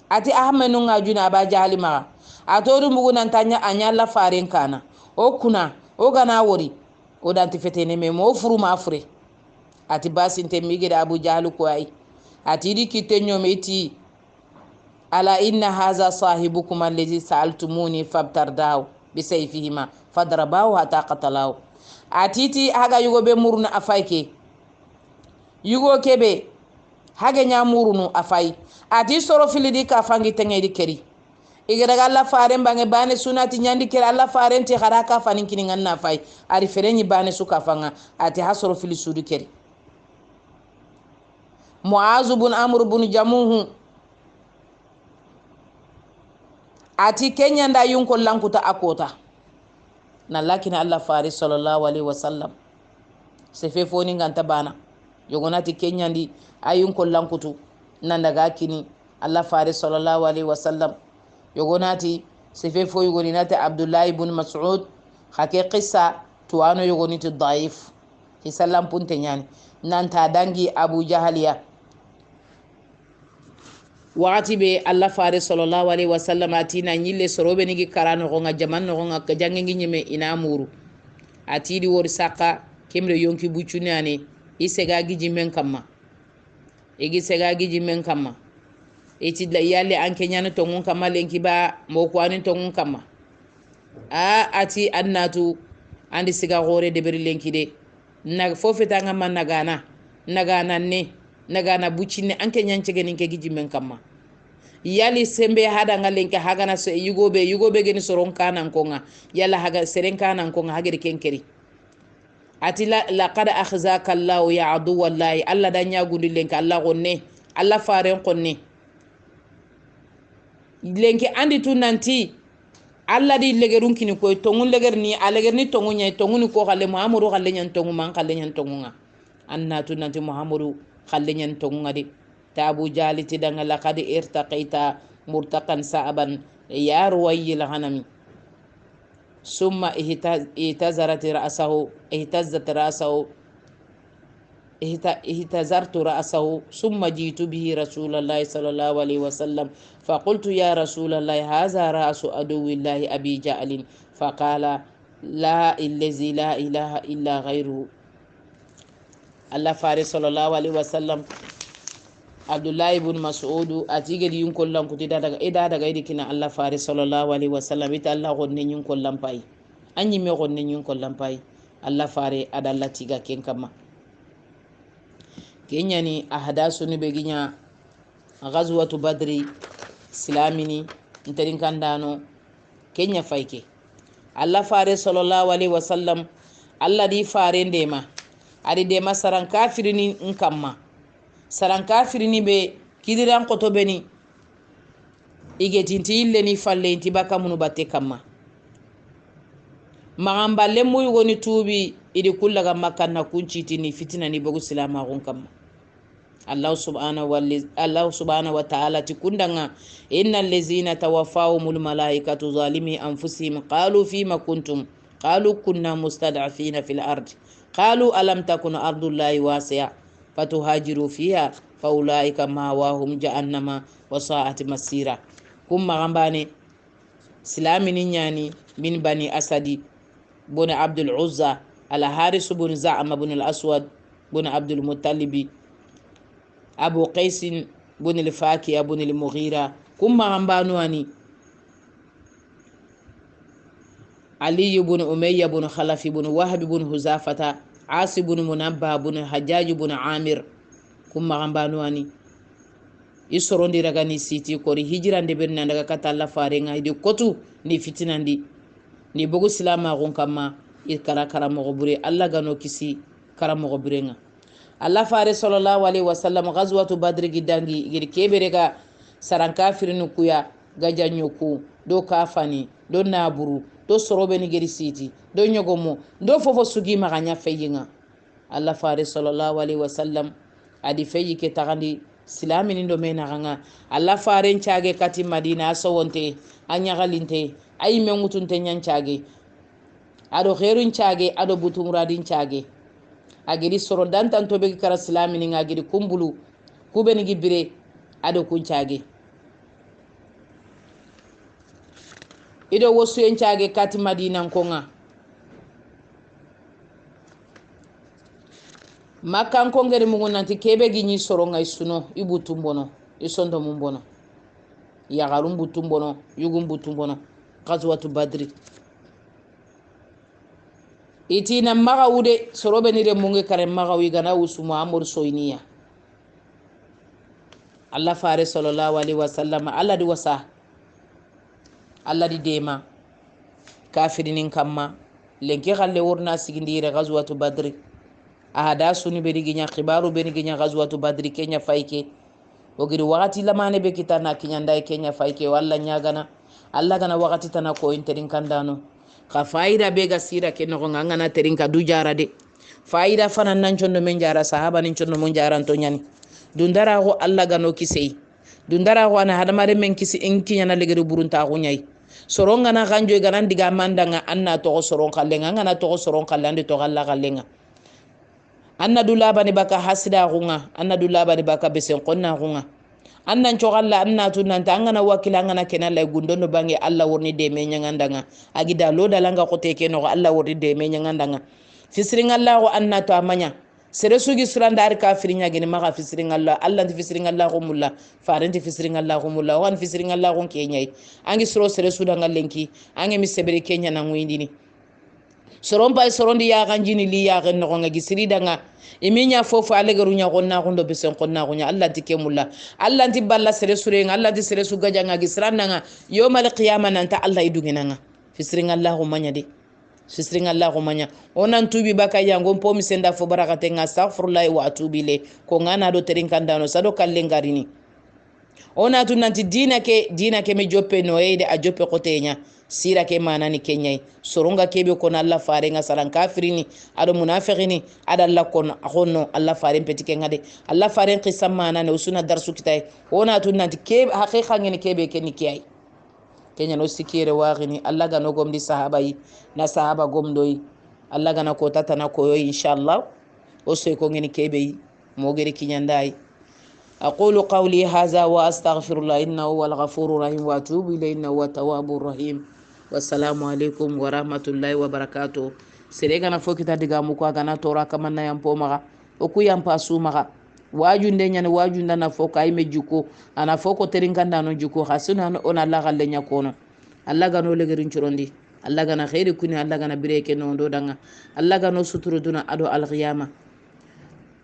[SPEAKER 1] ati ahmenu nga juna aba jahal ma atoru mugu nan tanya anyalla faren kana o kuna o gana wori o danti fetene me mo furu ma fure ati basinte migida abu jahal ko ay ati di kitenyo meti ala inna haza sahibukum alladhi sa'altumuni fabtardaw bisayfihima fadrabahu hatta qatalahu atiti haga yugo be muruna afayke yugo kebe haga nya murunu afay ati soro filidi ka fangi tengedi keri igara alla faren bange bane sunati nyandi kera alla faren ti haraka fanin kini nganna fay ari ferenyi bane suka fanga ati hasoro fili sudu keri muaz ibn amr ibn jamuh ati kenya nda yunko lankuta akota na lakini allah fari sallallahu alaihi wasallam se fe foni nganta bana yogonati kenya ndi ayunko lankutu nandaga kini allah fari sallallahu alaihi wasallam yogonati se fe fo yogoninati abdullah ibn mas'ud khake qissa tuano yogoniti daif hisallam punte nyani nanta dangi abu jahaliya wakati be Allah fare sallallahu alaihi wasallam atina nyille sorobe nigi karano ko nga jaman no nga ka jangi nyime ina muru atidi wor saka kemre yonki bucune ani isega giji men kamma igi sega giji men kamma eti la yalle anke nyana to ngun kamma lenki ba mo ko ani to ngun kamma ati annatu andi siga gore de beri lenki de na fofeta ngama nagana ne nagana bucine anke nyanche genin ke giji men kamma yali sembe hada ngalenke hagana so yugobe geni soron kanan konga yalla haga seren kanan konga hagere kenkeri ati laqad akhzaka Allah ya adu wallahi Allah danya gundi lenke Allah gonne Allah faren konne lenke andi tunanti Allah di legerun kini koy tongun leger ni aleger ni tongun nyay tongun ko xale Muhammadu xale nyan tongun man xale nyan tongunga anna tunanti Muhammadu xale nyan tongunga di tabu jaliti danga laqad irtaqaita murtaqan sa'aban ya ruwayil ghanami summa ihtazarat ra'sahu اهتزرت رأسه ثم جئت به رسول الله صلى الله عليه وسلم فقلت يا رسول الله هذا رأس عدو الله أبي جهل فقال لا الذي لا إله إلا غيره الله فارس صلى الله عليه وسلم عبد الله بن مسعود أتيجي ينقل لهم كتير daga idikina Allah faris sallallahu alaihi wasallam ita Allah gonne yunkol lampai anyi me gonne yunkol lampai Allah fare adalla tiga ken kama kenyani ahdasu ni beginya ghazwatu badri islamini ntarin kandano kenya faike Allah fare sallallahu alaihi wasallam Allah di fare ndema adi de masaran kafirini nkamma saran kafirini be kidiran koto beni igetinti ille ni falle inti baka munu batte kamma magamballe muy woni tubi idi kullaga makka na kunciti ni fitina ni bogu silama gon kamma Allah subhanahu wa ta'ala tikundanga innal ladzina tawaffahumul malaikatu zalimi anfusihim qalu fima kuntum qalu kunna mustad'afina fil ard qalu alam takun ardullahi wasi'a fatuhajiru fiha faulaika ma'wahum jahannama wa sa'at masira kumma gambane silamini nyani min bani asadi bun abdul uzza al haris bun za'am bun al aswad bun abdul muttalibi abu qais bun al faki bun al mughira kumma gambanu ani ali ibn umayya bun khalaf bun wahb bun huzafata asib bun munabba bun hajjaj bun amir kumma gambanu ani isorondi ragani siti kori hijirande berna daga kata Allah farenga idi kotu ni fitinandi ni bogu silama gon kama ikara karamo gobure Allah gano kisi karamo goburenga Allah fare sallallahu alaihi wasallam ghazwatu badr gidangi gir keberega saran kafirin kuya gajanyoku do kafani do naburu do sorobe ni giri siti do nyogomo do fofo sugi maganya feyinga Allah fare sallallahu alaihi wasallam adi feyi ke tagandi silamini do mena ganga Allah faren caage kati madina sawonte anya galinte ay mengutunte nyancaage ado khairun caage ado butum radin caage agiri soro dantan to be kara silamini ngagiri kumbulu kubeni gibire ado kun caage ido wosu en caage kati madina konga makan kongere mugunanti kebe ginyi soro ngai suno ibutum bono isondo mum bono yagarum butum bono yugum butum bono ghazwatu badri itina maga wude soro be ni re munge kare maga wi gana usuma amur soyniya Allah fare sallallahu alaihi wasallam Allah di wasa Allah di dema kafirinin kamma lenki khalle wurna sigindire ghazwatu badri ahada suni beriginya khibaru beriginya ghazwatu badri kenya faike ogiri wakati lamane be kitana kinyanda kenya faike walla nyagana Allah gana wakati tana ko interin kandano ka faida be ga sira kenno ko ngana terin ka dujara de faida fanan nan chondo men jara sahaba nin chondo mon jaran to nyani dundara ko Allah gano kisei dundara ko ana hadamare men kisi en kinyana legere burunta ko nyai soronga na kanjo ganan diga mandanga anna to soron kallenga ngana to soron kallande to galla kallenga anna dulaba ni baka hasida gunga anna dulaba ni baka besen qonna gunga annan cho Allah anna tu nan ta ngana wakila ngana kenalla gundono bangi Allah woni de me nyangandanga agida lo dalanga ko teke no Allah woni de me nyangandanga fisirin Allah ko anna to amanya sere sugi suranda ar kafirin ya gini maka fisirin Allah Allah ti fisirin Allah ko mulla faranti fisirin Allah ko mulla wan fisirin Allah ko kenyai angi suro sere sudanga lenki angi mi sebere kenya na ngwindini soron bay sorondi ya ganjini li ya gan no nga gisiri danga iminya fofu alegaru nya gonna gondo besen gonna gonya Allah tike mulla Allah ti balla sere sure Allah ti sere su gaja nga gisranda nga yawmal qiyamah nanta Allah idugina nga fisirin Allah ko manya de fisirin Allah ko manya onan tubi baka yango po mi senda fo barakate nga astaghfirullah wa atubi le ko ngana do terin kandano sado kallen garini ona tu nanti dina ke me joppe no ede a joppe kotenya sira ke manani kenyai soronga kebe kono Allah fare nga salan kafirini ado munafiqini ada Allah kono honno Allah fare petike ngade Allah fare qisam manani usuna darsu kitay ona tu nanti kebe haqiqa ngene kebe ke nikiyai kenya no sikire wagini Allah ga no gomdi sahaba yi na sahaba gomdoyi Allah ga na ko tatana ko inshallah o sey ko ngene kebe yi mo gere kinyandai أقول قولي هذا وأستغفر الله إنه هو الغفور الرحيم وأتوب إليه إنه هو التواب الرحيم والسلام عليكم ورحمة الله وبركاته سيرجعنا فوق تدعى مكوانا تورا كمان يامبو مغا أكو يامباسو مغا wajunde nyane wajunda na foko ay mejuko ana foko terinkanda no juko hasuna on Allah galle nyakono Allah gano legerin churondi Allah gana khairi kuni Allah gana bireke no ndo danga Allah gano suturu duna ado al qiyamah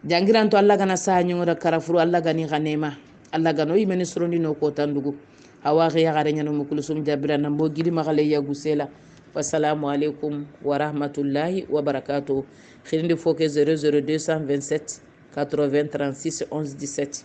[SPEAKER 1] jangiran to Allah gana sa nyongora karafuru Allah gani ganema Allah gano yimeni sorondi no ko tandugo hawa ya gare nyano mukulusum jabira na mbo gidi magale ya gusela wassalamu alaikum wa rahmatullahi wa barakatuh khirindi foke 00227 80 36 11 17